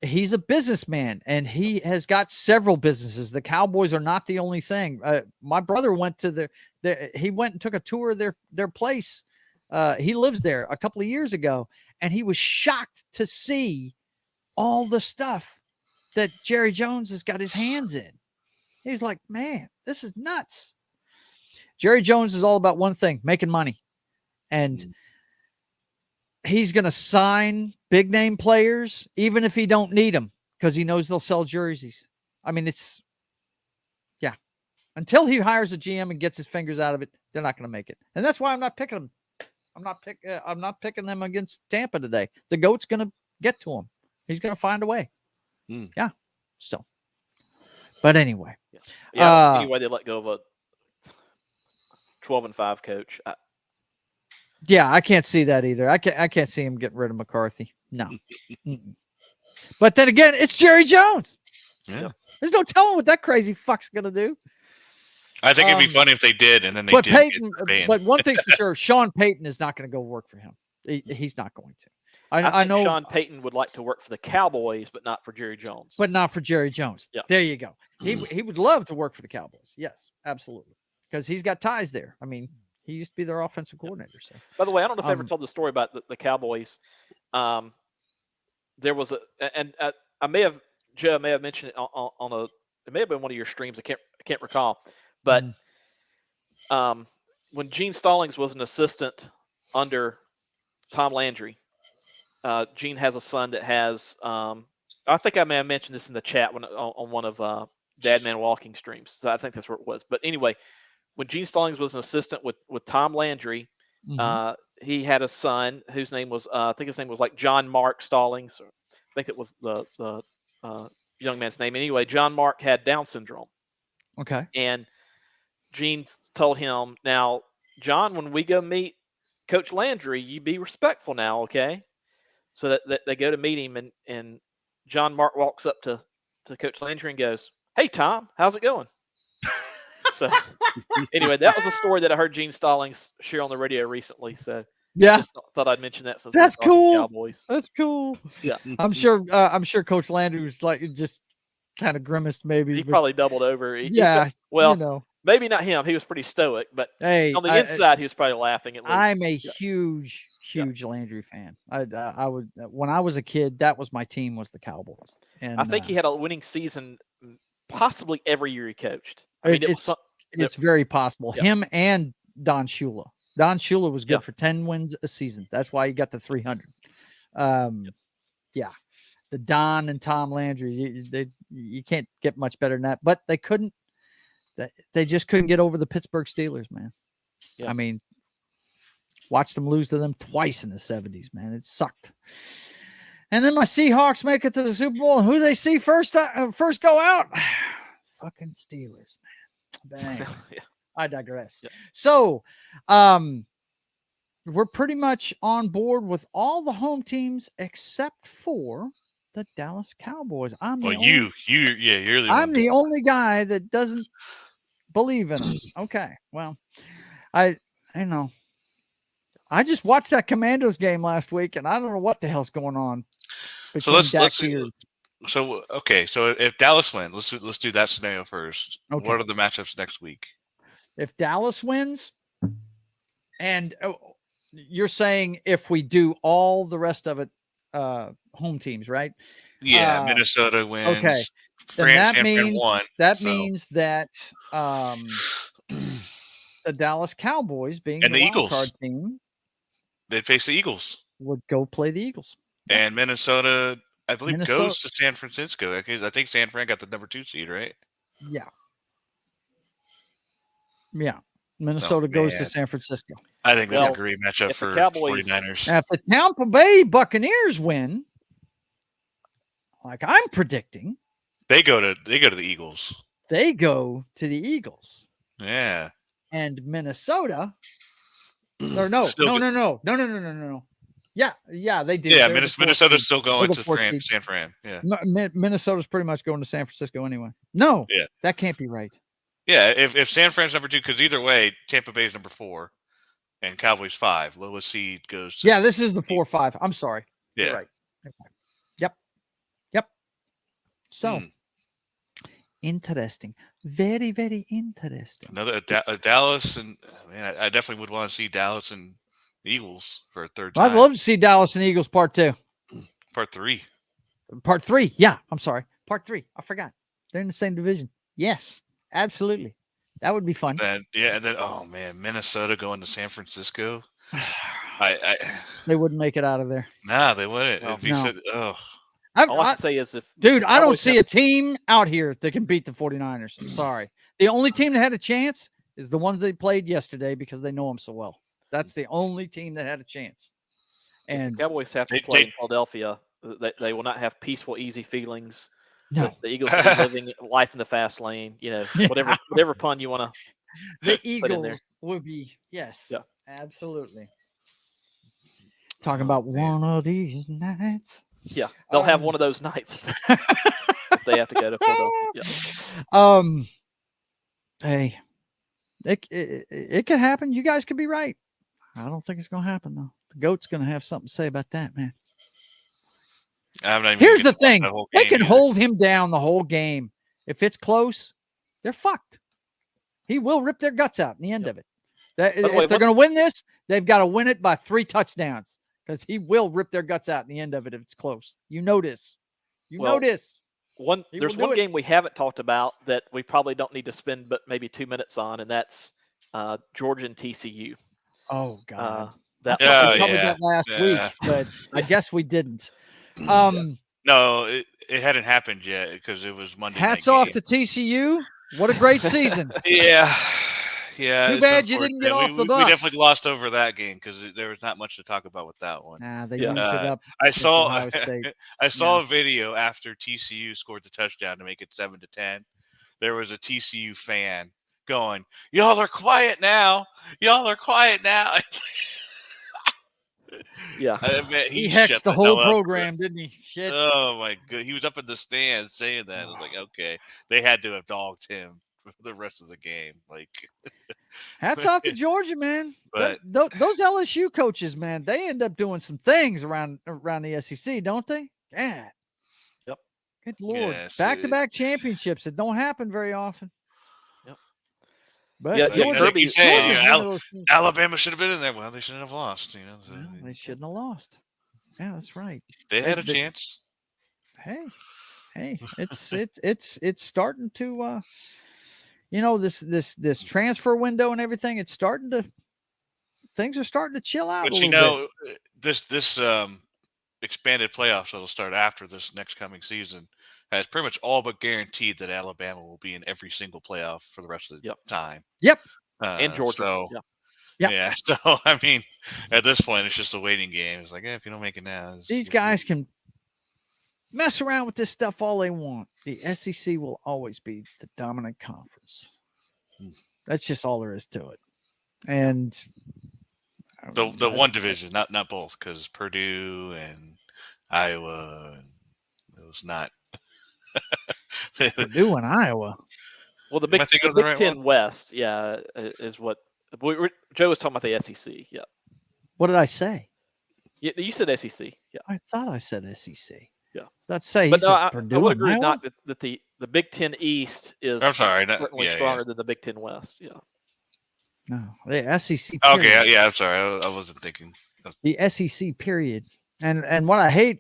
he's a businessman, and he has got several businesses. The Cowboys are not the only thing. My brother went to he went and took a tour of their place. He lives there a couple of years ago, and he was shocked to see all the stuff that Jerry Jones has got his hands in. He was like, man, this is nuts. Jerry Jones is all about one thing, making money. And he's going to sign big name players, even if he don't need them, because he knows they'll sell jerseys. I mean, until he hires a GM and gets his fingers out of it, they're not going to make it. And that's why I'm not picking them. I'm not picking them against Tampa today. The GOAT's going to get to him. He's going to find a way. Yeah. So But anyway, Yeah. Anyway, they let go of a 12-5 coach. yeah, I can't see that either. I can't see him getting rid of McCarthy. No. Mm-mm. But then again, it's Jerry Jones. Yeah. There's no telling what that crazy fuck's gonna do. I think it'd be funny if they did, and then they But did. Peyton, but one thing's for sure, Sean Payton is not going to go work for him. He's not going to. I think know Sean Payton would like to work for the Cowboys, but not for Jerry Jones. But not for Jerry Jones. Yeah. There you go. He would love to work for the Cowboys. Yes, absolutely, because he's got ties there. I mean, he used to be their offensive coordinator. So, by the way, I don't know if I ever told the story about the Cowboys. There was I may have mentioned it on a. It may have been one of your streams. I can't recall, but when Gene Stallings was an assistant under Tom Landry, Gene has a son that has. I think I may have mentioned this in the chat on one of Dad Man Walking streams. So I think that's where it was. But anyway, when Gene Stallings was an assistant with Tom Landry, he had a son whose name was I think his name was like John Mark Stallings. I think it was the young man's name. Anyway, John Mark had Down syndrome. okay. And Gene told him, now, John, when we go meet Coach Landry, you be respectful now, okay? So that they go to meet him, and John Mark walks up to Coach Landry and goes, "Hey, Tom, how's it going?" So anyway, that was a story that I heard Gene Stallings share on the radio recently. So yeah, just thought I'd mention that since that's we're talking cool. Cowboys. That's cool. Yeah, I'm sure Coach Landry was like just kind of grimaced maybe. He probably doubled over. Well, maybe not him. He was pretty stoic, but hey, on the inside, he was probably laughing at least. I'm a huge Landry fan. I would when I was a kid, that was my team, was the Cowboys. And I think he had a winning season possibly every year he coached. I mean, it's very possible. Yeah. Him and Don Shula. Don Shula was good for 10 wins a season. That's why he got the 300. Yeah. The Don and Tom Landry, you can't get much better than that. But they couldn't. They just couldn't get over the Pittsburgh Steelers, man. Yeah. I mean, watched them lose to them twice in the 70s, man. It sucked. And then my Seahawks make it to the Super Bowl. And who they see first go out? Fucking Steelers, man. But anyway, I digress. Yeah. So, we're pretty much on board with all the home teams except for the Dallas Cowboys. You're the I'm the only guy that doesn't believe in them. Okay, well, I just watched that Commandos game last week, and I don't know what the hell's going on. So let's see. So if Dallas wins, let's do that scenario first. Okay. What are the matchups next week? If Dallas wins, and you're saying if we do all the rest of it, home teams, right? Yeah, Minnesota wins. Okay, San Fran won. Means that the Dallas Cowboys, being and the wild card team, they'd face the Eagles. Would go play the Eagles. And Minnesota, I believe, goes to San Francisco. I think San Fran got the number 2 seed, right? Yeah. Yeah. Minnesota goes to San Francisco. I think that's a great matchup for Cowboys, 49ers. Now, if the Tampa Bay Buccaneers win, like I'm predicting, they go to the Eagles. They go to the Eagles. Yeah. And Minnesota, or no. Yeah, they do. Yeah, Minnesota's still going to San Fran. Yeah. Minnesota's pretty much going to San Francisco anyway. No, that can't be right. Yeah, if San Fran's number 2, because either way, Tampa Bay's number 4 and Cowboys 5. Lowest seed goes to. Yeah, this is the 4-5. I'm sorry. Yeah. You're right. Okay. Yep. So interesting. Very, very interesting. Another Dallas, and man, I definitely would want to see Dallas and Eagles for a third time. I'd love to see Dallas and Eagles part 2. Part 3. Part 3. Yeah, I'm sorry. Part 3. I forgot. They're in the same division. Yes. Absolutely. That would be fun. And then oh man, Minnesota going to San Francisco. They wouldn't make it out of there. Nah, they wouldn't. No. All I can say is I don't see a team out here that can beat the 49ers. I'm sorry. The only team that had a chance is the ones they played yesterday because they know them so well. That's the only team that had a chance. And the Cowboys have to play in Philadelphia. They will not have peaceful, easy feelings No. The Eagles will be living life in the fast lane. Yeah. Whatever pun you want to. The Put in there. Eagles would be, yes. Yeah. Absolutely. Talking about one of these nights. Yeah, they'll have one of those nights if they have to go to Philadelphia. Yeah. Hey, it could happen. You guys could be right. I don't think it's going to happen though. The GOAT's going to have something to say about that, man. Here's the thing: they can hold him down the whole game. If it's close, they're fucked. He will rip their guts out in the end of it. If they're going to win this, they've got to win it by 3 touchdowns because he will rip their guts out in the end of it if it's close. You know this. There's one game we haven't talked about that we probably don't need to spend but maybe 2 minutes on, and that's Georgia and TCU. Oh God, we covered that last week, but I guess we didn't. No, it hadn't happened yet because it was Monday. Hats off to TCU. What a great season. Yeah. Too bad you didn't get off the bus. We definitely lost over that game because there was not much to talk about with that one. They used it up. I saw a video after TCU scored the touchdown to make it 7-10. There was a TCU fan going, "Y'all are quiet now. Y'all are quiet now." Yeah, he hexed the whole program, didn't he? Shit. Oh my god, he was up in the stands saying that. I was like, okay, they had to have dogged him for the rest of the game. Like, hats off to Georgia, man. But those LSU coaches, man, they end up doing some things around the SEC, don't they? Yeah. Yep. Good Lord, back-to-back championships. It don't happen very often. But Alabama should have been in there. Well, they shouldn't have lost. They shouldn't have lost. Yeah, that's right. They had a chance. Hey, it's starting to this transfer window and everything. Things are starting to chill out. But this expanded playoffs that'll start after this next coming season has pretty much all but guaranteed that Alabama will be in every single playoff for the rest of the time. Yep. And Georgia. So, yeah. So, I mean, at this point, it's just a waiting game. It's like, if you don't make it now. These guys can mess around with this stuff all they want. The SEC will always be the dominant conference. That's just all there is to it. And the one division, not both, because Purdue and Iowa, it was not. Purdue and Iowa. Well, the Big Ten West, is what Joe was talking about. The SEC, yeah. What did I say? You said SEC, yeah. I thought I said SEC. Yeah. Let's say, but no, Purdue I would agree Iowa? that the Big Ten East is certainly stronger than the Big Ten West. Yeah. No, the SEC. Period. Okay, yeah. I'm sorry, I wasn't thinking. The SEC period, and what I hate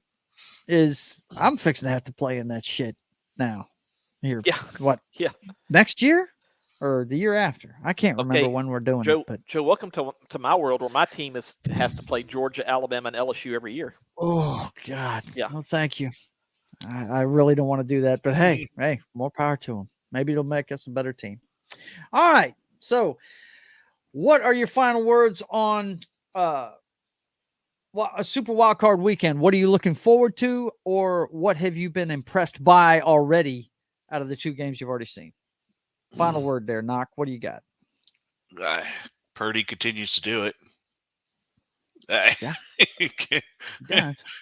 is I'm fixing to have to play in that shit now. Here, what? Yeah, next year or the year after? I can't remember when we're doing Joe, it. But Joe, welcome to my world where my team has to play Georgia, Alabama, and LSU every year. Oh God, yeah. Well, thank you. I really don't want to do that, but hey, more power to them. Maybe it'll make us a better team. All right, so what are your final words on a Super Wildcard Weekend? What are you looking forward to, or what have you been impressed by already out of the 2 games you've already seen? Final word there, Noc. What do you got? Purdy continues to do it.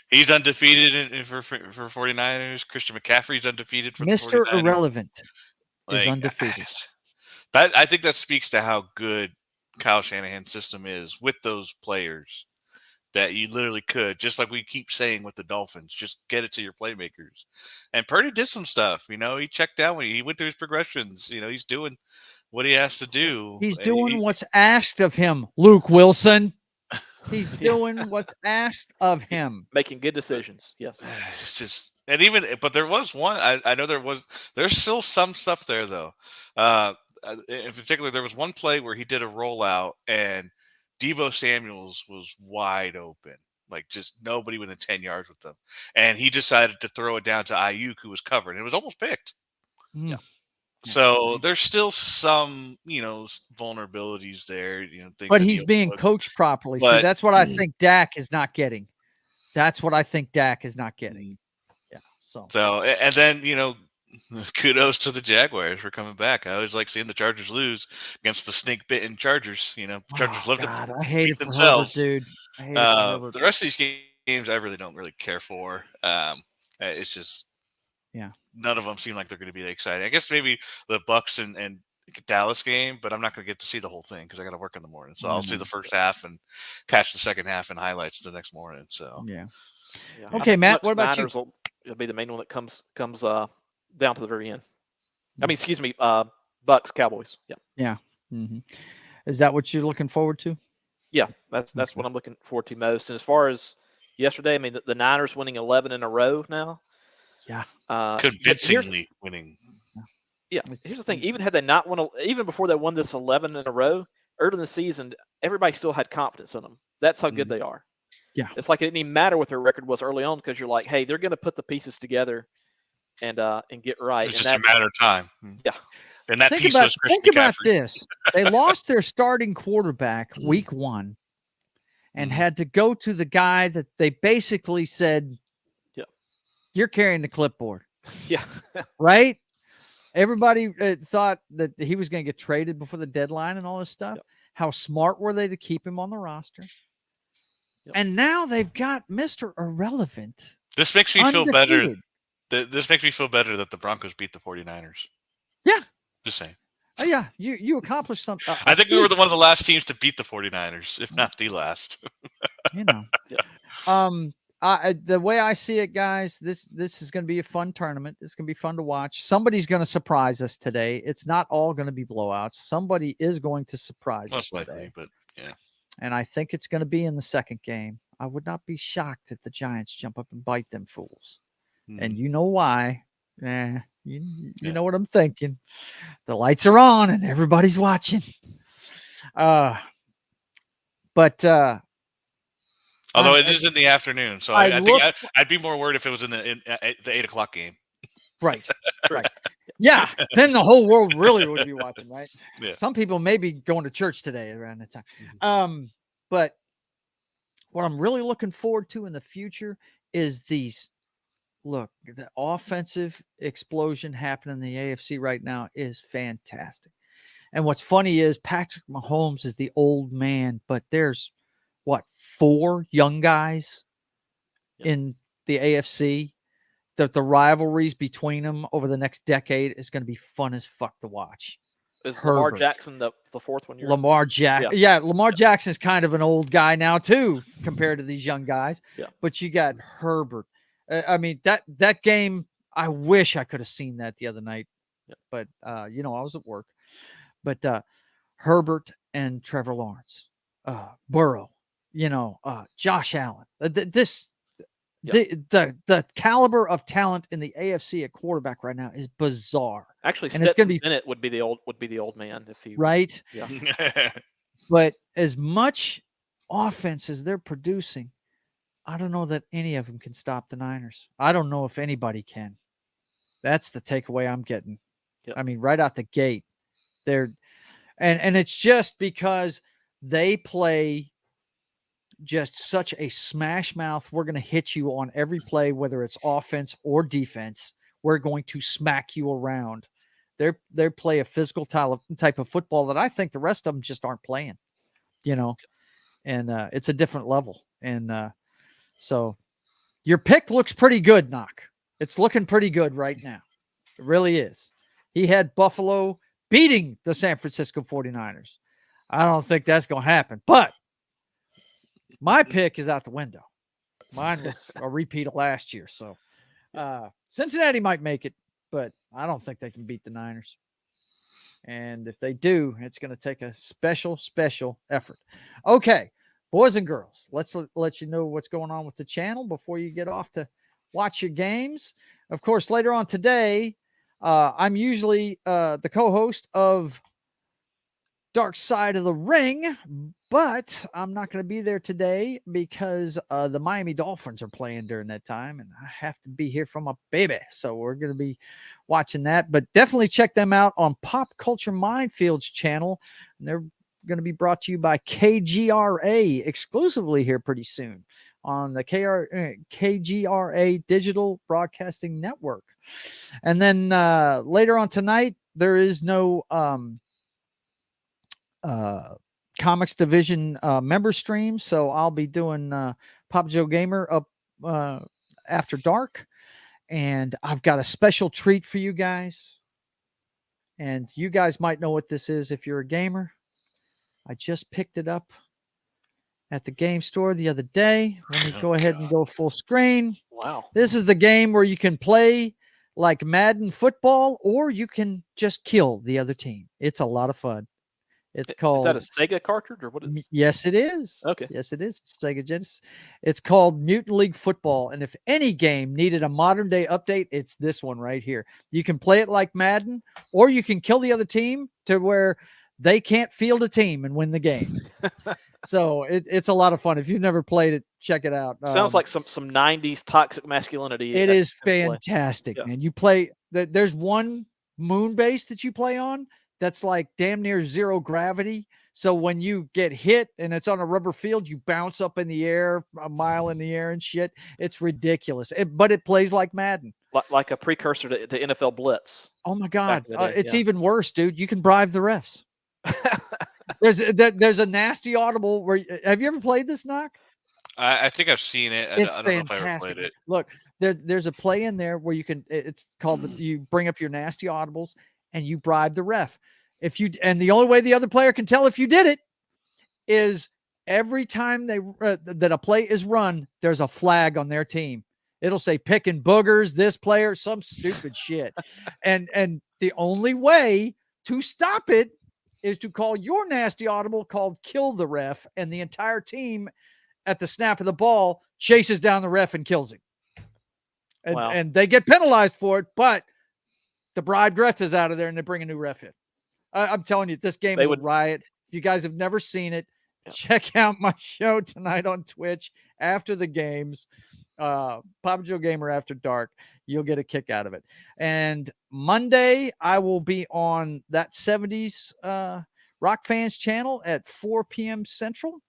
He's undefeated for 49ers. Christian McCaffrey's undefeated for Mr. the 49ers. Irrelevant is undefeated. I think that speaks to how good Kyle Shanahan's system is with those players, that you literally could, just like we keep saying with the Dolphins, just get it to your playmakers. And Purdy did some stuff. He checked out when he went through his progressions. He's doing what he has to do. He's doing what's asked of him, Luke Wilson. He's doing what's asked of him. Making good decisions. Yes. It's just, but there was one, I know there's still some stuff there though. In particular, there was one play where he did a rollout and Deebo Samuels was wide open, like just nobody within 10 yards with them. And he decided to throw it down to Ayuk, who was covered. It was almost picked. Yeah. So there's still some, vulnerabilities there. But he's being coached properly. So that's what I think Dak is not getting. Yeah. So and then, kudos to the Jaguars for coming back. I always like seeing the Chargers lose against the snake-bitten Chargers. Chargers love God, to I hate beat it for themselves. Herbert, dude. I hate it for Herbert. The rest of these games, I really don't care for. It's just none of them seem like they're going to be that exciting. I guess maybe the Bucks and Dallas game, but I'm not going to get to see the whole thing because I got to work in the morning. So I'll see the first half and catch the second half and highlights the next morning. So Yeah. Okay, Matt. What about Niners you? Will be the main one that comes down to the very end. I mean, excuse me, Bucks, Cowboys. Yeah. Yeah. Mm-hmm. Is that what you're looking forward to? Yeah, that's what I'm looking forward to most. And as far as yesterday, I mean, the Niners winning 11 in a row now. Yeah. Convincingly winning. Yeah. Here's the thing. Even had they not won, even before they won this 11 in a row, early in the season, everybody still had confidence in them. That's how good they are. Yeah. It's like it didn't even matter what their record was early on because you're like, hey, they're going to put the pieces together and get right. It's just a matter of time. Yeah. And that think piece about, was Chris think about McCaffrey. this. They lost their starting quarterback week 1 and had to go to the guy that they basically said, you're carrying the clipboard. Yeah. Right? Everybody thought that he was going to get traded before the deadline and all this stuff. Yep. How smart were they to keep him on the roster? Yep. And now they've got Mr. Irrelevant. This makes me feel better. Undefeated. This makes me feel better that the Broncos beat the 49ers. Yeah. Just saying. Oh, yeah. You accomplished something. I think we were one of the last teams to beat the 49ers, if not the last. The way I see it, guys, this is going to be a fun tournament. It's going to be fun to watch. Somebody's going to surprise us today. It's not all going to be blowouts. Somebody is going to surprise us Most likely, today. but yeah. And I think it's going to be in the second game. I would not be shocked if the Giants jump up and bite them fools. And you know why. You know what I'm thinking. The lights are on and everybody's watching. But although it is in the afternoon, so I think I'd be more worried if it was in the 8:00 game. Right. Right. Yeah. Then the whole world really would be watching, right? Yeah. Some people may be going to church today around that time. But what I'm really looking forward to in the future is the offensive explosion happening in the AFC right now is fantastic. And what's funny is Patrick Mahomes is the old man, but there's 4 young guys in the AFC that the rivalries between them over the next decade is going to be fun as fuck to watch. Is Lamar Jackson the fourth one? Lamar Jackson. Yeah, Lamar Jackson is kind of an old guy now too, compared to these young guys. Yeah. But you got Herbert. I mean, that game, I wish I could have seen that the other night. Yeah. But I was at work. But Herbert and Trevor Lawrence, Burrow, Josh Allen. The caliber of talent in the AFC at quarterback right now is bizarre. Actually, and it's going to be Bennett would be the old man if he right. Yeah. But as much offense as they're producing, I don't know that any of them can stop the Niners. I don't know if anybody can. That's the takeaway I'm getting. Yep. I mean, right out the gate, and it's just because they play just such a smash mouth. We're going to hit you on every play, whether it's offense or defense. We're going to smack you around. They play a physical type of football that I think the rest of them just aren't playing, and it's a different level. And so your pick looks pretty good, Noc. It's looking pretty good right now. It really is. He had Buffalo beating the San Francisco 49ers. I don't think that's going to happen, but my pick is out the window. Mine was a repeat of last year. So Cincinnati might make it, but I don't think they can beat the Niners. And if they do, it's going to take a special effort. Okay, boys and girls, let's let you know what's going on with the channel before you get off to watch your games. Of course, later on today, I'm usually the co-host of Dark Side of the Ring, but I'm not going to be there today because the Miami Dolphins are playing during that time, and I have to be here for my baby. So we're going to be watching that, but definitely check them out on Pop Culture Minefield's channel. And they're going to be brought to you by KGRA exclusively here pretty soon on the KGRA Digital Broadcasting Network. And then later on tonight, there is no Comics Division member stream, so I'll be doing Pop Joe Gamer up after dark, and I've got a special treat for you guys. And you guys might know what this is if you're a gamer. I just picked it up at the game store the other day. Let me go ahead and go full screen. Wow. This is the game where you can play like Madden football, or you can just kill the other team. It's a lot of fun. It's called. Is that a Sega cartridge or what is it? Yes, it is. Okay. Yes, it is. Sega Genesis. It's called Mutant League Football. And if any game needed a modern day update, it's this one right here. You can play it like Madden, or you can kill the other team to where they can't field a team and win the game. So it's a lot of fun. If you've never played it, check it out. Sounds like some 90s toxic masculinity. It is fantastic, Yeah. man. You play, there's one moon base that you play on that's like damn near zero gravity. So when you get hit and it's on a rubber field, you bounce up in the air, a mile in the air and shit. It's ridiculous. But it plays like Madden. Like a precursor to NFL Blitz. Oh my God. in the day, It's yeah. even worse, dude. You can bribe the refs. There's a nasty audible where, have you ever played this, Noc? I think I've seen it. It's I don't know if I ever fantastic. played it. Look, there's a play in there where you can, it's called, you bring up your nasty audibles and you bribe the ref. And the only way the other player can tell if you did it is every time that a play is run, there's a flag on their team. It'll say picking boogers, this player, some stupid shit. And the only way to stop it is to call your nasty audible called kill the ref, and the entire team at the snap of the ball chases down the ref and kills him. And, Wow. and they get penalized for it, but the bribed ref is out of there and they bring a new ref in. I'm telling you, this game is a riot. If you guys have never seen it, check out my show tonight on Twitch after the games. Papa Joe Gamer After Dark. You'll get a kick out of it. And Monday, I will be on that 70s Rock Fans channel at 4 p.m. Central.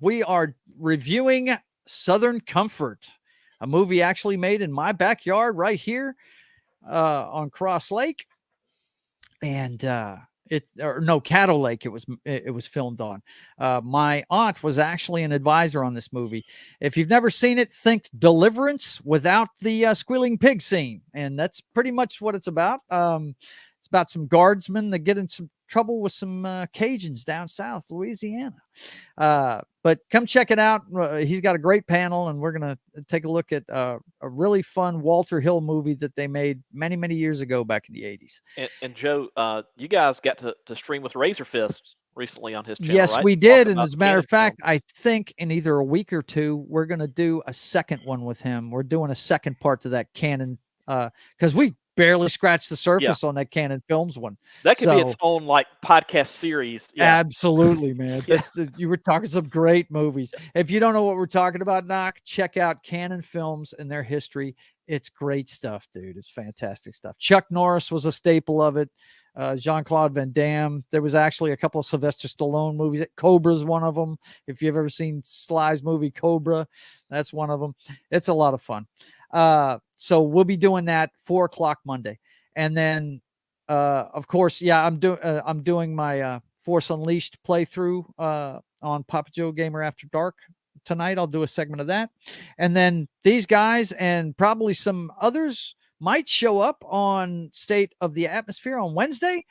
We are reviewing Southern Comfort, a movie actually made in my backyard right here on Cross Lake. And Caddo Lake it was filmed on. My aunt was actually an advisor on this movie. If you've never seen it, think Deliverance without the squealing pig scene, and that's pretty much what it's about. It's about some guardsmen that get in some trouble with some Cajuns down south Louisiana. But come check it out. He's got a great panel, and we're gonna take a look at a really fun Walter Hill movie that they made many years ago back in the 80s. And Joe, you guys got to stream with Razor Fist recently on his channel. Yes, right? we did. Talking And about as a matter of Cannon fact, film. I think in either a week or two, we're going to do a second one with him. We're doing a second part to that Cannon because we barely scratched the surface on that Cannon Films one. That could be its own like podcast series. Yeah. Absolutely, man. You were talking some great movies. If you don't know what we're talking about, Noc, check out Cannon Films and their history. It's great stuff, dude. It's fantastic stuff. Chuck Norris was a staple of it. Jean-Claude Van Damme. There was actually a couple of Sylvester Stallone movies. Cobra's one of them. If you've ever seen Sly's movie Cobra, that's one of them. It's a lot of fun. So we'll be doing that 4:00 Monday. And then, of course, I'm doing my Force Unleashed playthrough on Papa Joe Gamer After Dark tonight. I'll do a segment of that. And then these guys and probably some others might show up on State of the Atmosphere on Wednesday.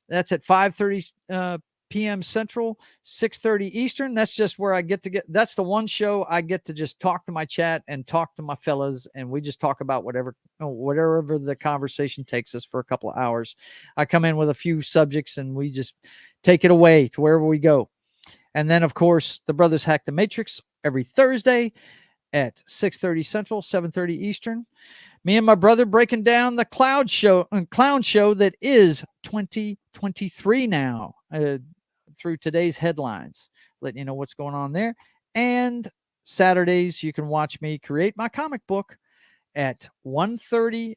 That's at 5:30 p.m. Central, 6:30 Eastern. That's just where I that's the one show I get to just talk to my chat and talk to my fellas, and we just talk about whatever the conversation takes us for a couple of hours. I come in with a few subjects and we just take it away to wherever we go. And then, of course, the Brothers Hack the Matrix every Thursday at 6:30 Central, 7:30 Eastern. Me and my brother breaking down the clown show that is 2023 now through today's headlines, letting you know what's going on there. And Saturdays, you can watch me create my comic book at 1:30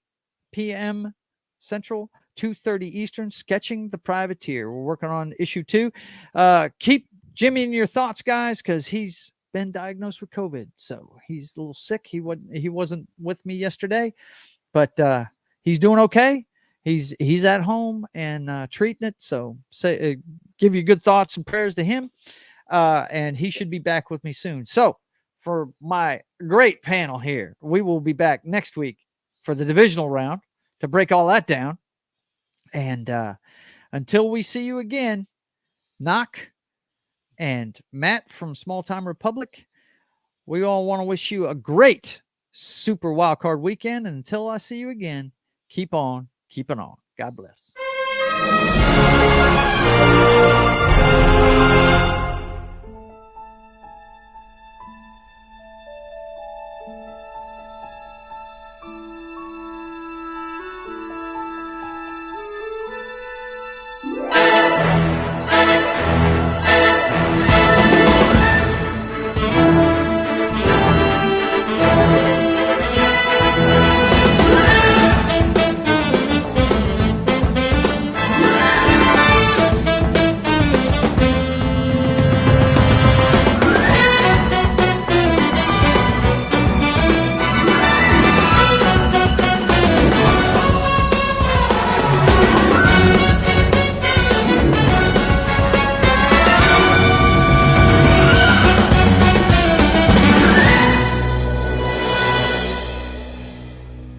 p.m. Central, 2:30 Eastern, Sketching the Privateer. We're working on issue 2. Keep Jimmy in your thoughts, guys, because he's been diagnosed with COVID, so he's a little sick. He wasn't with me yesterday, but he's doing okay. He's at home and treating it. So give you good thoughts and prayers to him, and he should be back with me soon. So for my great panel here, we will be back next week for the divisional round to break all that down. And until we see you again, Noc and Matt from Small Time Republic, we all want to wish you a great Super Wildcard Weekend. And until I see you again, keep on keeping on. God bless.